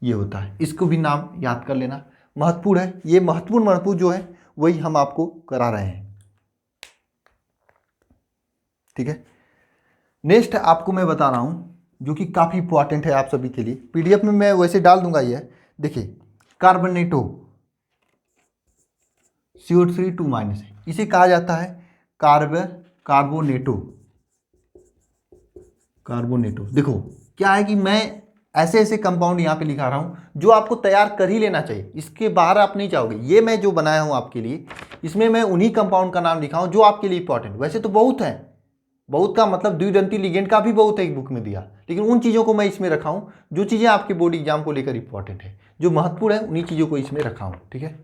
A: ये होता है, इसको भी नाम याद कर लेना, महत्वपूर्ण है। ये महत्वपूर्ण जो है वही हम आपको करा रहे हैं। ठीक है, नेक्स्ट आपको मैं बता रहा हूं जो कि काफी इंपॉर्टेंट है आप सभी के लिए, PDF में मैं वैसे डाल दूंगा। ये देखिए, कार्बोनेटो CO3 2- है, इसे कहा जाता है कार्बोनेटो। देखो क्या है कि मैं ऐसे ऐसे कंपाउंड यहाँ पे लिखा रहा हूँ जो आपको तैयार कर ही लेना चाहिए, इसके बाहर आप नहीं चाहोगे। ये मैं जो बनाया हूँ आपके लिए, इसमें मैं उन्हीं कंपाउंड का नाम लिखा हूँ जो आपके लिए इंपॉर्टेंट। वैसे तो बहुत है, बहुत का मतलब द्विदंती लिगेंड का भी बहुत है एक बुक में दिया, लेकिन उन चीज़ों को मैं इसमें रखा हूँ जो चीज़ें आपके बोर्ड एग्जाम को लेकर इंपॉर्टेंट है, जो महत्वपूर्ण है, उन्हीं चीज़ों को इसमें रखा हूँ। ठीक है,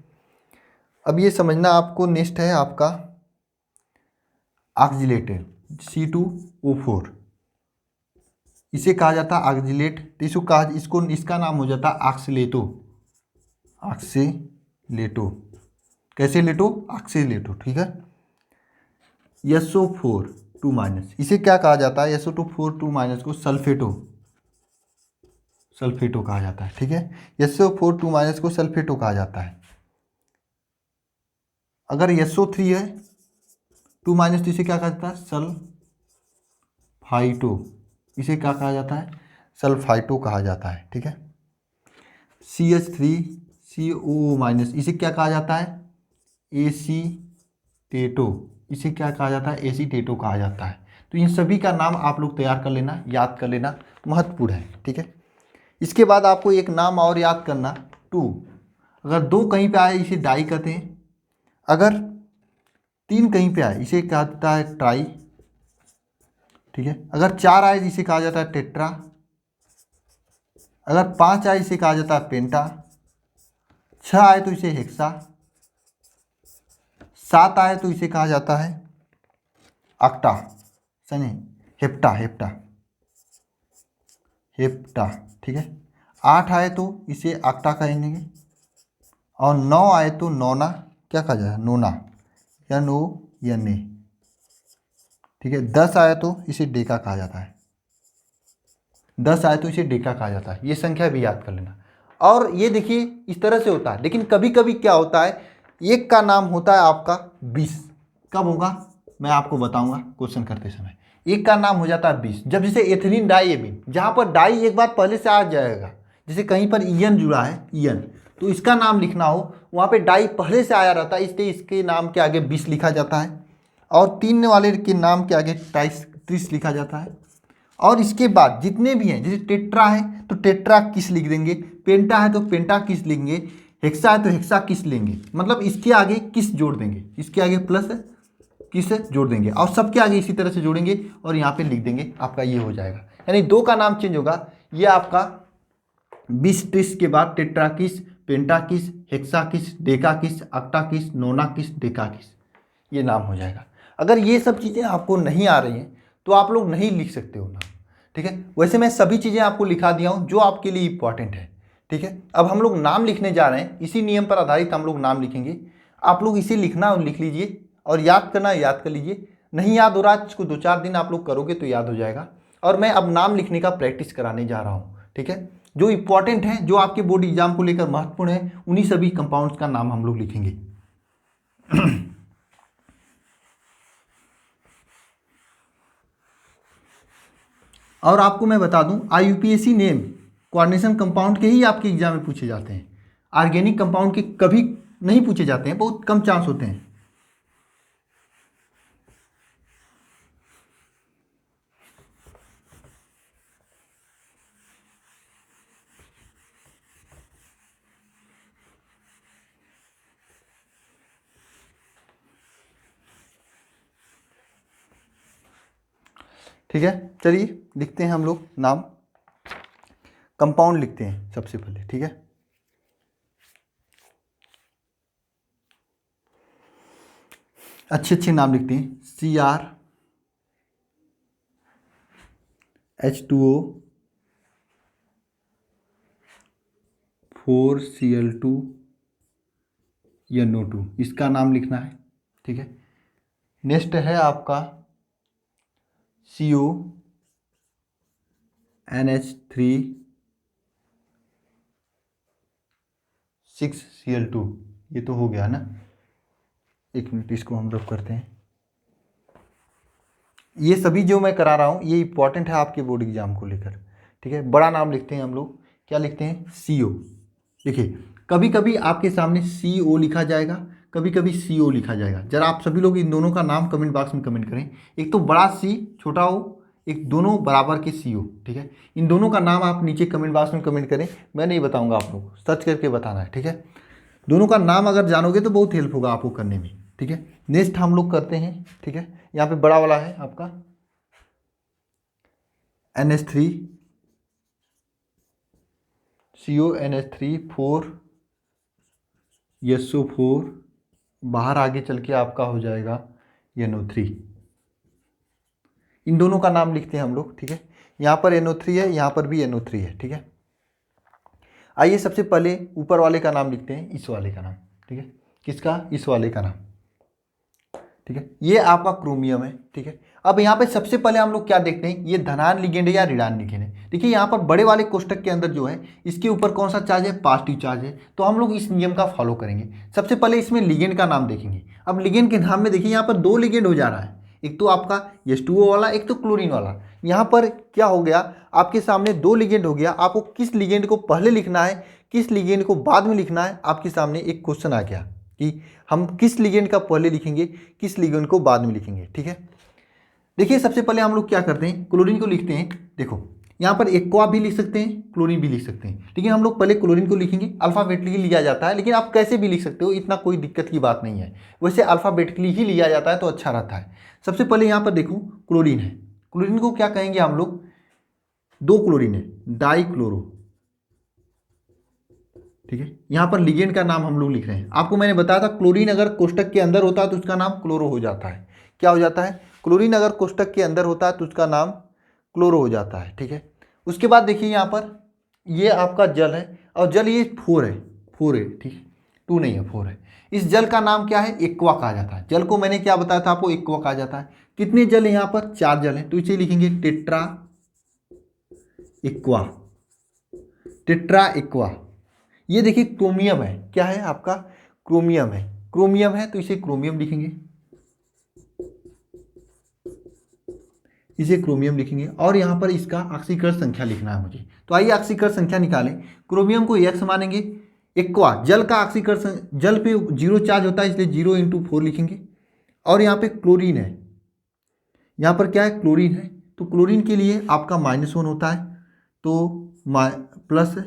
A: अब ये समझना आपको। नेक्स्ट है आपका ऑक्जिलेटेड C2O4, इसे कहा जाता है ऑक्जिलेट, तो इसका नाम हो जाता है ऑक्सीलेटो। कैसे लेटो? ऑक्सीलेटो। ठीक है, SO4 2-, इसे क्या कहा जाता है? SO4 2- को सल्फेटो कहा जाता है। ठीक है, SO4 2- को सल्फेटो कहा जाता है। अगर SO3 है 2- तो इसे क्या कहा जाता है? सल्फाइटो। इसे क्या कहा जाता है? सल्फाइटो कहा जाता है। ठीक है, CH3COO-, इसे क्या कहा जाता है? एसीटेटो। इसे क्या कहा जाता है? एसीटेटो कहा जाता है। तो इन सभी का नाम आप लोग तैयार कर लेना, याद कर लेना, महत्वपूर्ण है। ठीक है, इसके बाद आपको एक नाम और याद करना, 2। अगर 2 कहीं पे आए इसे डाई कहते हैं, अगर 3 कहीं पे आए इसे कहा जाता है ट्राई। ठीक है, अगर 4 आए इसे कहा जाता है टेट्रा, अगर 5 आए इसे कहा जाता है पेंटा, 6 आए तो इसे हेक्सा, 7 आए तो इसे कहा जाता है ऑक्टा, सही, हेप्टा। ठीक है, 8 आए तो इसे ऑक्टा कहेंगे, और 9 आए तो नोना, क्या कहा जाए? नोना, NONA। ठीक है, 10 आया तो इसे डेका कहा जाता है, 10 आए तो इसे डेका कहा जाता है। ये संख्या भी याद कर लेना। और ये देखिए इस तरह से होता है, लेकिन कभी कभी क्या होता है, एक का नाम होता है आपका 20। कब होगा मैं आपको बताऊंगा क्वेश्चन करते समय। एक का नाम हो जाता है 20 जब जैसे एथिलीन डाई एमीन, जहां पर डाई एक बार पहले से आ जाएगा, जैसे कहीं पर ईएन जुड़ा है, ईएन, तो इसका नाम लिखना हो, वहां पे डाई पहले से आया रहता है, इसलिए इसके नाम के आगे 20 लिखा जाता है, और 3 वाले के नाम के आगे 30 लिखा जाता है। और इसके बाद जितने भी हैं, जैसे टेट्रा है तो टेट्रा किस लिख देंगे, पेंटा है तो पेंटा किस लेंगे, हेक्सा है तो हेक्सा किस लेंगे, मतलब इसके आगे किस जोड़ देंगे, इसके आगे प्लस किस जोड़ देंगे, और सबके आगे इसी तरह से जोड़ेंगे और यहाँ पे लिख देंगे, आपका ये हो जाएगा। यानी 2 का नाम चेंज होगा, ये आपका 20-30 के बाद टेट्रा किस, पेंटा किस, हेक्सा किस, डेका किस, ऑक्टा किस, नोना किस, डेका किस, ये नाम हो जाएगा। अगर ये सब चीज़ें आपको नहीं आ रही हैं तो आप लोग नहीं लिख सकते हो नाम। ठीक है, वैसे मैं सभी चीज़ें आपको लिखा दिया हूँ जो आपके लिए इंपॉर्टेंट है। ठीक है, अब हम लोग नाम लिखने जा रहे हैं, इसी नियम पर आधारित हम लोग नाम लिखेंगे। आप लोग इसे लिखना और लिख लीजिए, और याद करना याद कर लीजिए। नहीं याद हो रहा है, इसको 2-4 दिन आप लोग करोगे तो याद हो जाएगा। और मैं अब नाम लिखने का प्रैक्टिस कराने जा रहा हूँ। ठीक है, जो इंपॉर्टेंट है, जो आपके बोर्ड एग्जाम को लेकर महत्वपूर्ण है, उन्हीं सभी कंपाउंड्स का नाम हम लोग लिखेंगे। और आपको मैं बता दूं, IUPAC नेम कोऑर्डिनेशन कंपाउंड के ही आपके एग्जाम में पूछे जाते हैं, ऑर्गेनिक कंपाउंड के कभी नहीं पूछे जाते हैं, बहुत कम चांस होते हैं। ठीक है, चलिए लिखते हैं हम लोग नाम, कंपाउंड लिखते हैं सबसे पहले। ठीक है, अच्छे अच्छे नाम लिखते हैं, CrH2O 4Cl2 NO2, इसका नाम लिखना है, ठीक है। नेक्स्ट है आपका CONH3 6Cl2, ये तो हो गया ना। एक मिनट, इसको हम रब करते हैं। ये सभी जो मैं करा रहा हूँ ये इंपॉर्टेंट है आपके बोर्ड एग्जाम को लेकर, ठीक है। बड़ा नाम लिखते हैं हम लोग, क्या लिखते हैं, CO। देखिए कभी कभी आपके सामने CO लिखा जाएगा, कभी कभी CO लिखा जाएगा। जरा आप सभी लोग इन दोनों का नाम कमेंट बॉक्स में कमेंट करें। एक तो बड़ा C छोटा O, एक दोनों बराबर के CO, ठीक है। इन दोनों का नाम आप नीचे कमेंट बॉक्स में कमेंट करें, मैं नहीं बताऊँगा, आप लोग सर्च करके बताना है, ठीक है। दोनों का नाम अगर जानोगे तो बहुत हेल्प होगा आपको करने में, ठीक है। नेक्स्ट हम लोग करते हैं, ठीक है। यहाँ पे बड़ा वाला है आपका NH3 CONH3 4SO4, बाहर आगे चल के आपका हो जाएगा NO3। इन दोनों का नाम लिखते हैं हम लोग, ठीक है। यहाँ पर NO3 है, यहाँ पर भी NO3 है, ठीक है। आइए सबसे पहले ऊपर वाले का नाम लिखते हैं, इस वाले का नाम, ठीक है। किसका, इस वाले का नाम, ठीक है। ये आपका क्रोमियम है, ठीक है। अब यहाँ पे सबसे पहले हम लोग क्या देखते हैं, ये धनायन लिगेंड है या ऋणायन लिगेंड है। देखिए यहाँ पर बड़े वाले कोष्टक के अंदर जो है इसके ऊपर कौन सा चार्ज है, पॉजिटिव चार्ज है। तो हम लोग इस नियम का फॉलो करेंगे। सबसे पहले इसमें लिगेंड का नाम देखेंगे। अब लिगेंड के नाम में देखिए यहाँ पर दो लिगेंड हो जा रहा है, एक तो आपका H2O वाला, एक तो क्लोरीन वाला। यहाँ पर क्या हो गया, आपके सामने दो लिगेंड हो गया। आपको किस लिगेंड को पहले लिखना है, किस लिगेंड को बाद में लिखना है, आपके सामने एक क्वेश्चन आ गया कि हम किस लिगेंड का पहले लिखेंगे, किस लिगेंड को बाद में लिखेंगे, ठीक है। देखिए सबसे पहले हम लोग क्या करते हैं, क्लोरीन को लिखते हैं। देखो यहाँ पर एक्वा भी लिख सकते हैं, क्लोरीन भी लिख सकते हैं, लेकिन हम लोग पहले क्लोरीन को लिखेंगे। अल्फ़ाबेटिकली लिया जाता है, लेकिन आप कैसे भी लिख सकते हो, इतना कोई दिक्कत की बात नहीं है। वैसे अल्फ़ाबेटिकली ही लिया जाता है तो अच्छा रहता है। सबसे पहले यहाँ पर देखो क्लोरीन है, क्लोरीन को क्या कहेंगे हम लोग, दो क्लोरीन है, डाईक्लोरो, ठीक है। यहाँ पर लिगेंड का नाम हम लोग लिख रहे हैं। आपको मैंने बताया था क्लोरीन अगर कोष्टक के अंदर होता है तो उसका नाम क्लोरो हो जाता है। क्या हो जाता है, क्लोरीन अगर कोष्टक के अंदर होता है तो उसका नाम क्लोरो हो जाता है, ठीक है। उसके बाद देखिए यहाँ पर ये आपका जल है, और जल ये 4 है, 4 है, ठीक है, 2 नहीं है, 4 है। इस जल का नाम क्या है, एक्वा कहा जाता है। जल को मैंने क्या बताया था आपको, एक्वा कहा जाता है। कितने जल है यहाँ पर, 4 जल है, तो इसे लिखेंगे टेट्रा एक्वा, टेट्रा एक्वा। ये देखिए क्रोमियम है, क्या है आपका, क्रोमियम है, क्रोमियम है तो इसे क्रोमियम लिखेंगे, इसे क्रोमियम लिखेंगे। और यहाँ पर इसका ऑक्सीकरण संख्या लिखना है मुझे, तो आइए ऑक्सीकरण संख्या निकालें। क्रोमियम को X मानेंगे, एक्वा जल का ऑक्सीकरण, जल पे 0 चार्ज होता है इसलिए 0 × 4 लिखेंगे। और यहाँ पे क्लोरीन है, यहाँ पर क्या है, क्लोरीन है, तो क्लोरीन के लिए आपका -1 होता है, तो +2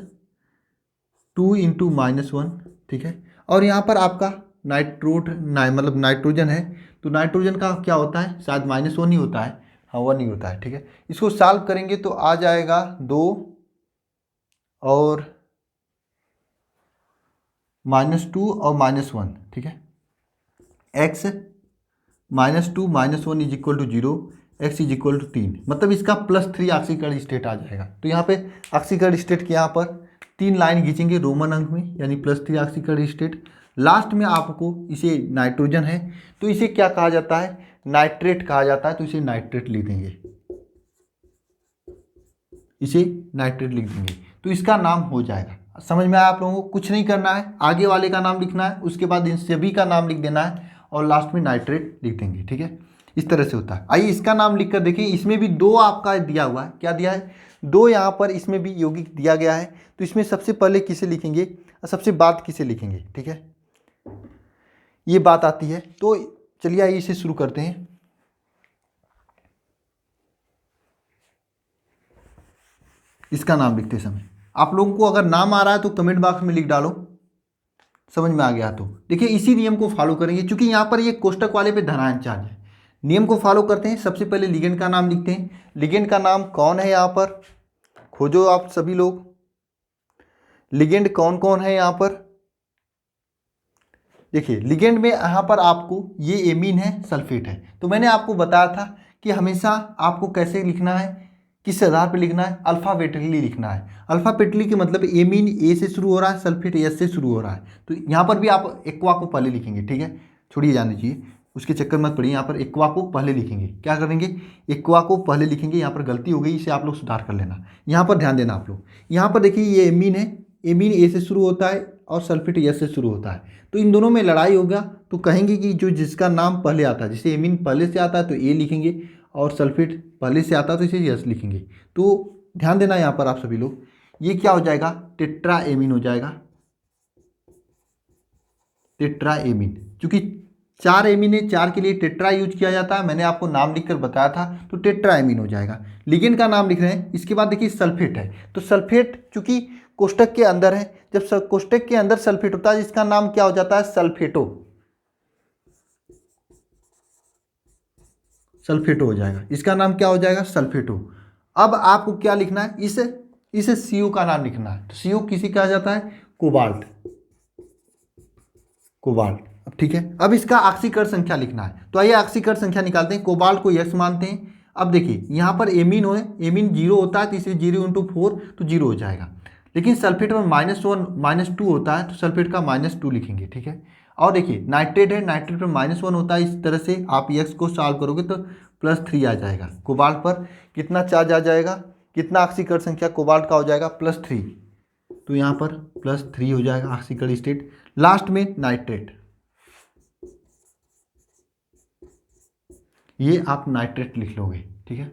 A: × -1, ठीक है। और यहाँ पर आपका मतलब नाइट्रोजन है, तो नाइट्रोजन का क्या होता है, शायद -1 ही होता है, हाँ 1 ही होता है, ठीक है। इसको सॉल्व करेंगे तो आ जाएगा 2 और -2 और -1, ठीक है। x -2 -1 = 0, x = 3, मतलब इसका +3 ऑक्सीकरण स्टेट आ जाएगा। तो यहाँ पे ऑक्सीकरण स्टेट के यहाँ पर 3 लाइन खींचेंगे रोमन अंक में, यानी +3 ऑक्सीकरण स्टेट। लास्ट में आपको इसे नाइट्रोजन है तो इसे क्या कहा जाता है, नाइट्रेट कहा जाता है, तो इसे नाइट्रेट लिख देंगे, इसे नाइट्रेट लिख देंगे, तो इसका नाम हो जाएगा। समझ में आया आप लोगों को, कुछ नहीं करना है, आगे वाले का नाम लिखना है, उसके बाद इन सभी का नाम लिख देना है और लास्ट में नाइट्रेट लिख देंगे, ठीक है। इस तरह से होता है। आइए इसका नाम लिख कर देखिए, इसमें भी 2 आपका दिया हुआ है, क्या दिया है, 2 यहाँ पर इसमें भी यौगिक दिया गया है। तो इसमें सबसे पहले किसे लिखेंगे और सबसे बाद किसे लिखेंगे, ठीक है, ये बात आती है। तो चलिए आइए इसे शुरू करते हैं। इसका नाम लिखते समय आप लोगों को अगर नाम आ रहा है तो कमेंट बॉक्स में लिख डालो, समझ में आ गया तो। देखिए इसी नियम को फॉलो करेंगे, क्योंकि यहाँ पर ये कोष्टक वाले पे धनायन चार्ज है। नियम को फॉलो करते हैं, सबसे पहले लिगेंड का नाम लिखते हैं। लिगेंड का नाम कौन है, यहाँ पर खोजो आप सभी लोग, लिगेंड कौन कौन है यहाँ पर। देखिए लिगेंड में यहाँ पर आपको ये एमीन है, सल्फेट है। तो मैंने आपको बताया था कि हमेशा आपको कैसे लिखना है, किस आधार पे लिखना है, अल्फ़ाबेटिकली लिखना है। अल्फ़ाबेटिकली के मतलब एमीन ए से शुरू हो रहा है, सल्फेट एस से शुरू हो रहा है। तो यहाँ पर भी आप एक्वा को पहले लिखेंगे, ठीक है, छोड़िए जाने दीजिए, उसके चक्कर मत पड़िए। यहाँ पर एक्वा को पहले लिखेंगे, क्या करेंगे, एक्वा को पहले लिखेंगे। यहाँ पर गलती हो गई, इसे आप लोग सुधार कर लेना। यहाँ पर ध्यान देना आप लोग, यहाँ पर देखिए ये एमीन है, एमीन ए से शुरू होता है और सल्फेट एस से शुरू होता है। तो इन दोनों में लड़ाई होगा, तो कहेंगे कि जो जिसका नाम पहले आता है, जैसे एमीन पहले से आता है तो ए लिखेंगे, और सल्फेट पहले से आता है तो इसे यस लिखेंगे। तो ध्यान देना यहाँ पर आप सभी लोग, ये क्या हो जाएगा, टेट्रा एमीन हो जाएगा, टेट्रा एमीन। क्योंकि 4 एमीन है, 4 के लिए टेट्रा यूज किया जाता है, मैंने आपको नाम लिखकर बताया था, तो टेट्रा एमीन हो जाएगा। लिगेंड का नाम लिख रहे हैं। इसके बाद देखिए सल्फेट है, तो सल्फेट चूंकि कोष्टक के अंदर है, जब कोष्टक के अंदर सल्फेट होता है इसका नाम क्या हो जाता है, सल्फेटो, सल्फेटो हो जाएगा, इसका नाम क्या हो जाएगा, सल्फेटो। अब आपको क्या लिखना है, इस सीओ का नाम लिखना है। तो सीओ किसी कहा जाता है, कोबाल्ट, कोबाल्ट। अब ठीक है, अब इसका ऑक्सीकरण संख्या लिखना है। तो आइए ऑक्सीकरण संख्या निकालते हैं। कोबाल्ट को यस मानते हैं। अब देखिए यहाँ पर एमीन हो, एमीन 0 होता है, तो इसे 0 × 4 तो 0 हो जाएगा। लेकिन सल्फेट में -1 -2 होता है, तो सल्फेट का -2 लिखेंगे, ठीक है। और देखिए नाइट्रेट है, नाइट्रेट पर -1 होता है। इस तरह से आप एक्स को सॉल्व करोगे तो +3 आ जाएगा। कोबाल्ट पर कितना चार्ज आ जाएगा, कितना ऑक्सीकरण संख्या कोबाल्ट का हो जाएगा, +3। तो यहाँ पर +3 हो जाएगा ऑक्सीकरण स्टेट। लास्ट में नाइट्रेट, ये आप नाइट्रेट लिख लोगे, ठीक है,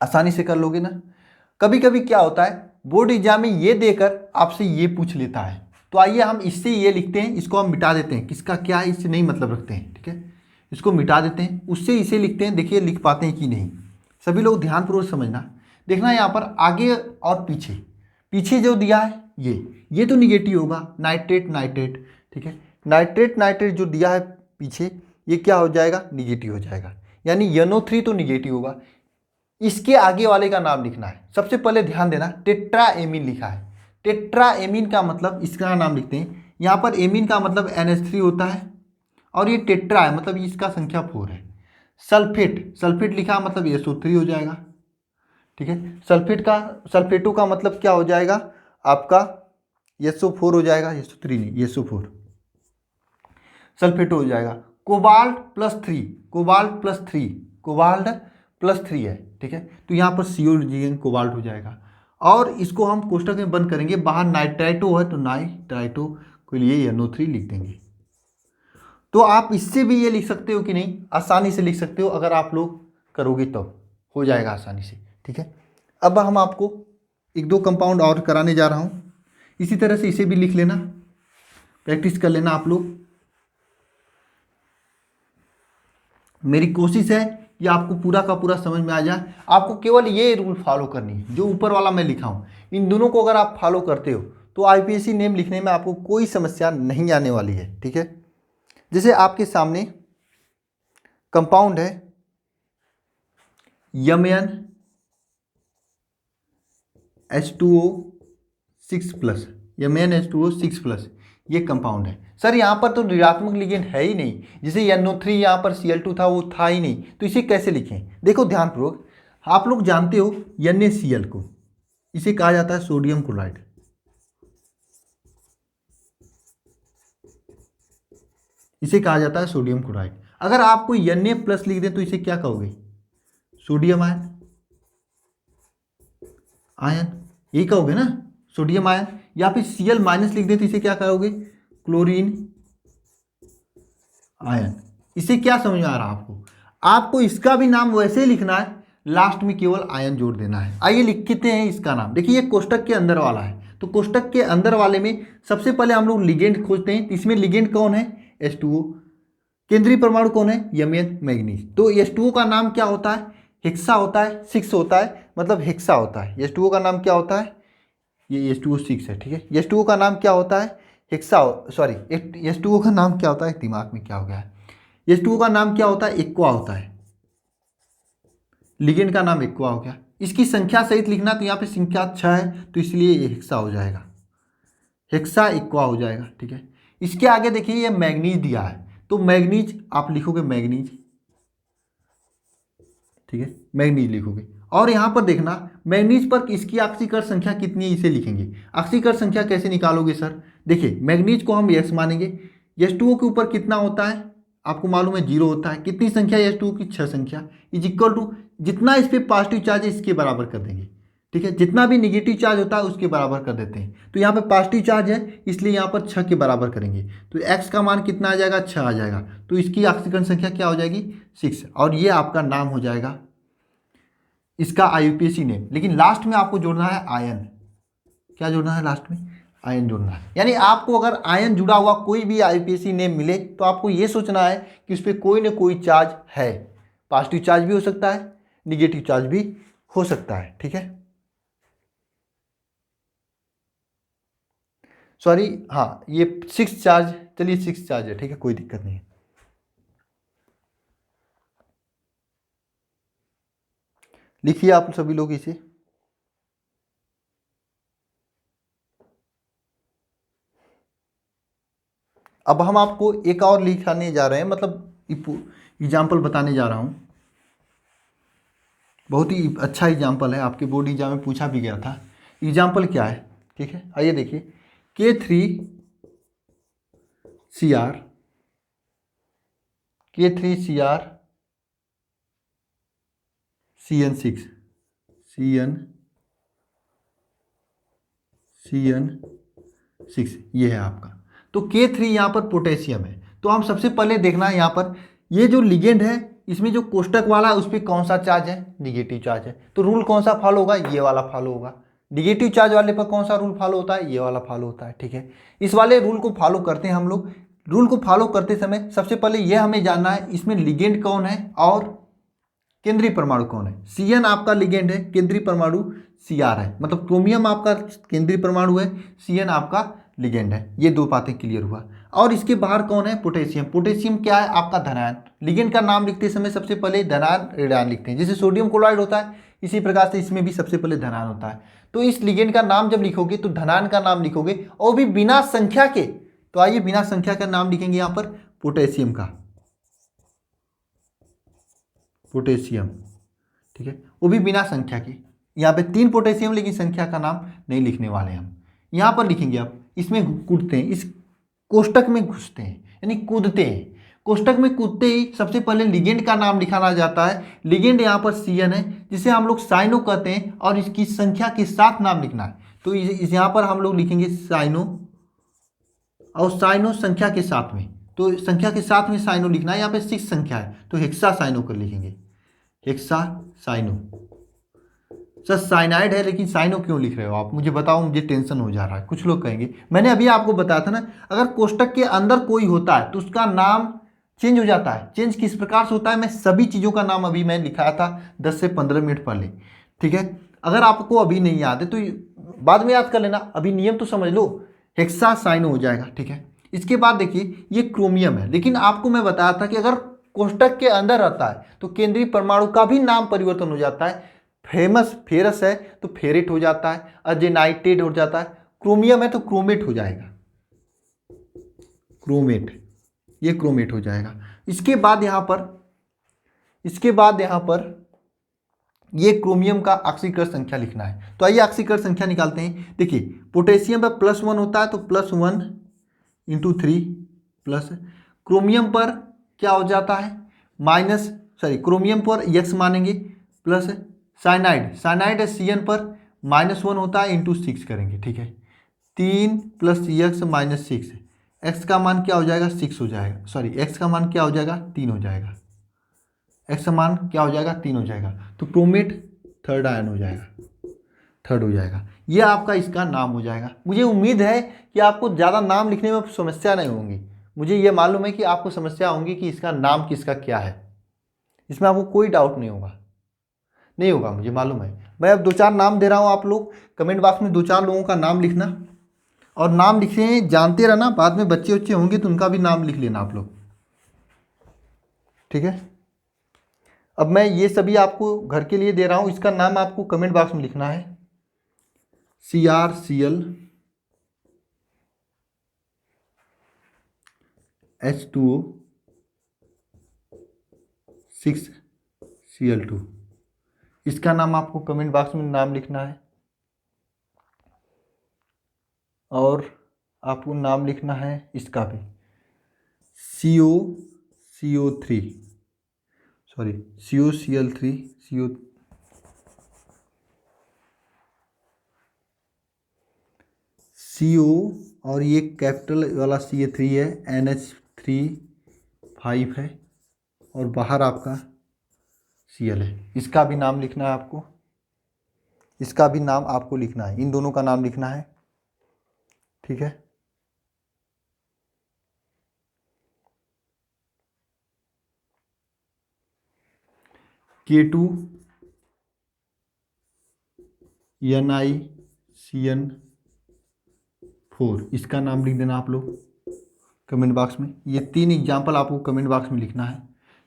A: आसानी से कर लोगे ना। कभी कभी क्या होता है, बोर्ड एग्जाम में ये देकर आपसे ये पूछ लेता है, तो आइए हम इससे ये लिखते हैं, इसको हम मिटा देते हैं, किसका क्या है इससे नहीं मतलब रखते हैं, ठीक है, इसको मिटा देते हैं, उससे इसे लिखते हैं। देखिए लिख पाते हैं कि नहीं, सभी लोग ध्यानपूर्वक समझना। देखना यहाँ पर आगे और पीछे, पीछे जो दिया है ये तो निगेटिव होगा, नाइट्रेट नाइट्रेट, ठीक है, नाइट्रेट नाइट्रेट जो दिया है पीछे, ये क्या हो जाएगा, निगेटिव हो जाएगा, यानी NO3 तो निगेटिव होगा। इसके आगे वाले का नाम लिखना है। सबसे पहले ध्यान देना, टेट्रा एमीन लिखा है, टेट्रा एमीन का मतलब इसका नाम लिखते हैं। यहाँ पर एमीन का मतलब NH3 होता है, और ये टेट्रा है मतलब इसका संख्या 4 है। सल्फेट, सल्फेट लिखा मतलब SO3 हो जाएगा, ठीक है। सल्फेटो का मतलब क्या हो जाएगा आपका, SO4 हो जाएगा, SO3 नहीं, SO4, सल्फेटो हो जाएगा। कोबाल्ट +3, कोबाल्ट +3 है, ठीक है। तो यहाँ पर CO कोबाल्ट हो जाएगा, और इसको हम कोष्टक में बंद करेंगे। बाहर नाइट्राइटो है तो नाइट्राइटो के लिए NO3 लिख देंगे। तो आप इससे भी ये लिख सकते हो कि नहीं, आसानी से लिख सकते हो, अगर आप लोग करोगे तो हो जाएगा आसानी से, ठीक है। अब हम आपको 1-2 कंपाउंड और कराने जा रहा हूँ, इसी तरह से इसे भी लिख लेना, प्रैक्टिस कर लेना आप लोग। मेरी कोशिश है कि आपको पूरा का पूरा समझ में आ जाए। आपको केवल ये रूल फॉलो करनी है जो ऊपर वाला मैं लिखा हूँ, इन दोनों को अगर आप फॉलो करते हो तो IUPAC नेम लिखने में आपको कोई समस्या नहीं आने वाली है, ठीक है। जैसे आपके सामने कंपाउंड है MnH2O6+, MnH2O6+, ये कंपाउंड है। सर यहाँ पर तो ऋणात्मक लिगेंड है ही नहीं, जैसे NO3 यहाँ पर Cl2 था, वो था ही नहीं, तो इसे कैसे लिखें। देखो ध्यानपूर्वक, आप लोग जानते हो NaCl को, इसे कहा जाता है सोडियम क्लोराइड, इसे कहा जाता है सोडियम क्लोराइड। अगर आपको Na+ लिख दें तो इसे क्या कहोगे, सोडियम आयन, यही कहोगे ना, सोडियम आयन। या फिर Cl- लिख दें तो इसे क्या कहोगे, क्लोरीन आयन। इसे क्या समझ में आ रहा है आपको, आपको इसका भी नाम वैसे ही लिखना है, लास्ट में केवल आयन जोड़ देना है। आइए लिखते हैं इसका नाम। देखिए ये कोष्टक के अंदर वाला है, तो कोष्टक के अंदर वाले में सबसे पहले हम लोग लिगेंड खोजते हैं। इसमें लिगेंड कौन है, H2O। केंद्रीय परमाणु कौन है, Mn मैग्नीज। तो H2O का नाम क्या होता है, हेक्सा होता है, 6 होता है, मतलब हेक्सा होता है। H2O का नाम क्या होता है, ये H2O6 है, ठीक है। H2O का नाम क्या होता है, हेक्सा, सॉरी H2O का नाम क्या होता है, दिमाग में क्या हो गया है, H2O का नाम क्या होता है, एक्वा होता है। लिगेंड का नाम एक्वा हो गया। इसकी संख्या सहित लिखना, तो यहाँ पे संख्या 6 है, तो इसलिए ये हेक्सा हो जाएगा, हेक्सा एक्वा हो जाएगा, ठीक है। इसके आगे देखिए ये मैग्नीज दिया है, तो मैग्नीज आप लिखोगे मैग्नीज, ठीक है, मैग्नीज लिखोगे। और यहाँ पर देखना मैग्नीज पर इसकी ऑक्सीकरण संख्या कितनी है इसे लिखेंगे। ऑक्सीकरण संख्या कैसे निकालोगे सर? देखिए मैग्नीज को हम X मानेंगे, H2O के ऊपर कितना होता है आपको मालूम है 0 होता है। कितनी संख्या है H2O की? 6 संख्या इज इक्वल टू जितना इस पर पॉजिटिव चार्ज है इसके बराबर कर देंगे। ठीक है, जितना भी निगेटिव चार्ज होता है उसके बराबर कर देते हैं। तो यहाँ पे पॉजिटिव चार्ज है इसलिए यहाँ पर 6 के बराबर करेंगे तो x का मान कितना आ जाएगा? 6 आ जाएगा। तो इसकी ऑक्सीकरण संख्या क्या हो जाएगी? 6। और ये आपका नाम हो जाएगा इसका IUPAC नेम। लेकिन लास्ट में आपको जोड़ना है आयन। क्या जोड़ना है लास्ट में? आयन जोड़ना है। यानी आपको अगर आयन जुड़ा हुआ कोई भी IUPAC नेम मिले तो आपको ये सोचना है कि उस पर कोई ना कोई चार्ज है। पॉजिटिव चार्ज भी हो सकता है, निगेटिव चार्ज भी हो सकता है। ठीक है, सॉरी, हाँ ये 6 चार्ज, चलिए 6 चार्ज है। ठीक है, कोई दिक्कत नहीं है। लिखिए आप सभी लोग इसे। अब हम आपको एक और लिखाने जा रहे हैं, मतलब एग्जाम्पल बताने जा रहा हूँ। बहुत ही अच्छा एग्जाम्पल है, आपके बोर्ड एग्जाम में पूछा भी गया था। एग्जाम्पल क्या है? ठीक है, आइए देखिए। K3Cr K3Cr CN6 CN6 ये है आपका। तो K3 यहाँ पर पोटेशियम है। तो हम सबसे पहले देखना है यहाँ पर ये जो लिगेंड है इसमें जो कोष्टक वाला है उस पर कौन सा चार्ज है? निगेटिव चार्ज है। तो रूल कौन सा फॉलो होगा? ये वाला फॉलो होगा। निगेटिव चार्ज वाले पर कौन सा रूल फॉलो होता है? ये वाला फॉलो होता है। ठीक है, इस वाले रूल को फॉलो करते हैं हम लोग। रूल को फॉलो करते समय सबसे पहले यह हमें जानना है इसमें लिगेंड कौन है और केंद्रीय परमाणु कौन है। Cn आपका लिगेंड है, केंद्रीय परमाणु Cr है। मतलब क्रोमियम आपका केंद्रीय परमाणु है, Cn आपका लिगेंड है। ये दो बातें क्लियर हुआ। और इसके बाहर कौन है? पोटेशियम। पोटेशियम क्या है? आपका धनायन। लिगेंड का नाम लिखते समय सबसे पहले धनायन ऋणायन लिखते हैं। जैसे सोडियम क्लोराइड होता है इसी प्रकार से इसमें भी सबसे पहले धनायन होता है। तो इस लिगेंड का नाम जब लिखोगे तो धनायन का नाम लिखोगे और भी बिना संख्या के। तो आइए बिना संख्या का नाम लिखेंगे यहाँ पर पोटेशियम का, पोटेशियम। ठीक है, वो भी बिना संख्या की। यहाँ पे 3 पोटेशियम लेकिन संख्या का नाम नहीं लिखने वाले हम। यहाँ पर लिखेंगे अब इसमें कूदते हैं, इस कोष्टक में घुसते हैं यानी कूदते हैं। कोष्टक में कूदते ही सबसे पहले लिगेंड का नाम लिखाना जाता है। लिगेंड यहाँ पर Cn है जिसे हम लोग साइनो कहते हैं और इसकी संख्या के साथ नाम लिखना है। तो इस यहाँ पर हम लोग लिखेंगे साइनो और साइनो संख्या के साथ में। तो संख्या के साथ में साइनो लिखना है। यहाँ पे 6 संख्या है तो हेक्सा साइनो कर लिखेंगे, हेक्सा साइनो। सर साइनाइड है लेकिन साइनो क्यों लिख रहे हो आप? मुझे बताओ, मुझे टेंशन हो जा रहा है। कुछ लोग कहेंगे मैंने अभी आपको बताया था ना, अगर कोष्टक के अंदर कोई होता है तो उसका नाम चेंज हो जाता है। चेंज किस प्रकार से होता है मैं सभी चीज़ों का नाम अभी मैं लिखाया था 10 से 15 मिनट पहले। ठीक है, अगर आपको अभी नहीं याद है तो बाद में याद कर लेना, अभी नियम तो समझ लो। हेक्सा साइनो हो जाएगा। ठीक है, इसके बाद देखिए ये क्रोमियम है, लेकिन आपको मैं बताया था कि अगर कोष्टक के अंदर रहता है तो केंद्रीय परमाणु का भी नाम परिवर्तन हो जाता है। फेमस फेरस है तो फेरेट हो जाता है, अजेनाइटेड हो जाता है। क्रोमियम है तो क्रोमेट हो जाएगा, क्रोमेट, ये क्रोमेट हो जाएगा। इसके बाद यहाँ पर ये क्रोमियम का ऑक्सीकरण संख्या लिखना है। तो आइए ऑक्सीकरण संख्या निकालते हैं। देखिए पोटेशियम पर +1 होता है तो +1 × 3 प्लस, क्रोमियम पर क्या हो जाता है क्रोमियम पर x मानेंगे प्लस साइनाइड, साइनाइड है Cn पर -1 होता है × 6 करेंगे। ठीक है, 3 + x - 6, x का मान क्या हो जाएगा? 6 हो जाएगा। सॉरी, x का मान क्या हो जाएगा? 3 हो जाएगा। x का मान क्या हो जाएगा? 3 हो जाएगा। तो क्रोमेट थर्ड आयन हो जाएगा, थर्ड हो जाएगा। ये आपका इसका नाम हो जाएगा। मुझे उम्मीद है कि आपको ज़्यादा नाम लिखने में समस्या नहीं होंगी। मुझे ये मालूम है कि आपको समस्या होंगी कि इसका नाम किसका क्या है। इसमें आपको कोई डाउट नहीं होगा, नहीं होगा, मुझे मालूम है। मैं अब 2-4 नाम दे रहा हूँ, आप लोग कमेंट बॉक्स में 2-4 लोगों का नाम लिखना और नाम लिखे जानते रहना। बाद में बच्चे उच्चे होंगे तो उनका भी नाम लिख लेना आप लोग। ठीक है, अब मैं ये सभी आपको घर के लिए दे रहा हूँ। इसका नाम आपको कमेंट बॉक्स में लिखना है। CrCl H2O 6Cl2। इसका नाम आपको कमेंट बॉक्स में नाम लिखना है, और आपको नाम लिखना है इसका भी, CO3 सॉरी COCl3 CO, और ये कैपिटल वाला CA3 है, NH3 है, और बाहर आपका Cl है। इसका भी नाम लिखना है आपको, इसका भी नाम आपको लिखना है, इन दोनों का नाम लिखना है, ठीक है। K2NiCN4, इसका नाम लिख देना आप लोग कमेंट बॉक्स में। ये 3 एग्जाम्पल आपको कमेंट बॉक्स में लिखना है,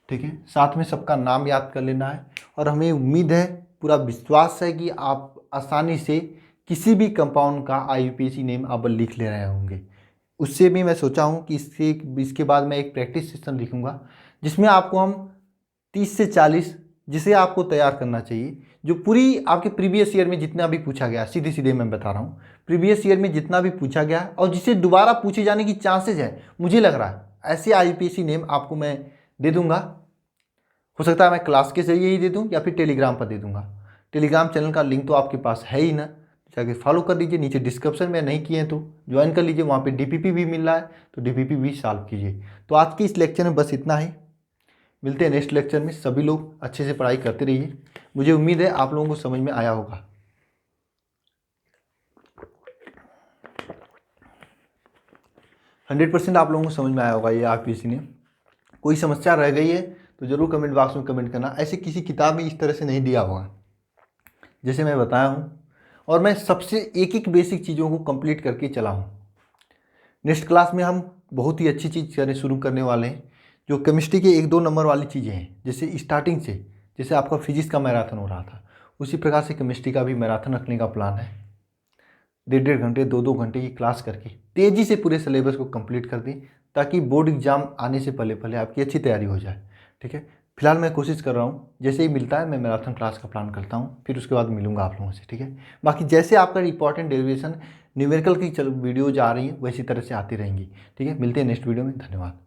A: ठीक है। साथ में सबका नाम याद कर लेना है, और हमें उम्मीद है, पूरा विश्वास है कि आप आसानी से किसी भी कंपाउंड का IUPAC नेम आप लिख ले रहे होंगे। उससे भी मैं सोचा हूँ कि इसके बाद मैं एक प्रैक्टिस सेशन लिखूँगा, जिसमें आपको हम 30 से 40, जिसे आपको तैयार करना चाहिए, जो पूरी आपके प्रीवियस ईयर में जितना भी पूछा गया, सीधे सीधे मैं बता रहा हूँ, प्रीवियस ईयर में जितना भी पूछा गया और जिसे दोबारा पूछे जाने की चांसेस है, मुझे लग रहा है ऐसे IUPAC नेम आपको मैं दे दूंगा। हो सकता है मैं क्लास के जरिए ही दे दूं या फिर टेलीग्राम पर दे दूंगा। टेलीग्राम चैनल का लिंक तो आपके पास है ही ना, जाके फॉलो कर लीजिए, नीचे डिस्क्रिप्शन में नहीं किए हैं तो ज्वाइन कर लीजिए, वहाँ पे DPP भी मिल रहा है, तो DPP भी सॉल्व कीजिए। तो आज के इस लेक्चर में बस इतना ही, मिलते हैं नेक्स्ट लेक्चर में। सभी लोग अच्छे से पढ़ाई करते रहिए, मुझे उम्मीद है आप लोगों को समझ में आया होगा। 100% आप लोगों को समझ में आया होगा ये IUPAC ने। कोई समस्या रह गई है तो ज़रूर कमेंट बॉक्स में कमेंट करना। ऐसे किसी किताब में इस तरह से नहीं दिया होगा जैसे मैं बताया हूँ, और मैं सबसे एक एक बेसिक चीज़ों को कंप्लीट करके चला हूँ। नेक्स्ट क्लास में हम बहुत ही अच्छी चीज़ शुरू करने वाले हैं, जो केमिस्ट्री के 1-2 नंबर वाली चीज़ें हैं। जैसे स्टार्टिंग से, जैसे आपका फिजिक्स का मैराथन हो रहा था, उसी प्रकार से केमिस्ट्री का भी मैराथन रखने का प्लान है। 1.5 घंटे 2-2 घंटे की क्लास करके तेज़ी से पूरे सिलेबस को कंप्लीट कर दें, ताकि बोर्ड एग्जाम आने से पहले पहले आपकी अच्छी तैयारी हो जाए, ठीक है। फिलहाल मैं कोशिश कर रहा हूँ, जैसे ही मिलता है मैं मैराथन क्लास का प्लान करता हूँ, फिर उसके बाद मिलूंगा आप लोगों से, ठीक है। बाकी जैसे आपका इंपॉर्टेंट डेरिवेशन न्यूमेरिकल की वीडियोज आ रही हैं, वैसी तरह से आती रहेंगी, ठीक है। मिलते हैं नेक्स्ट वीडियो में, धन्यवाद।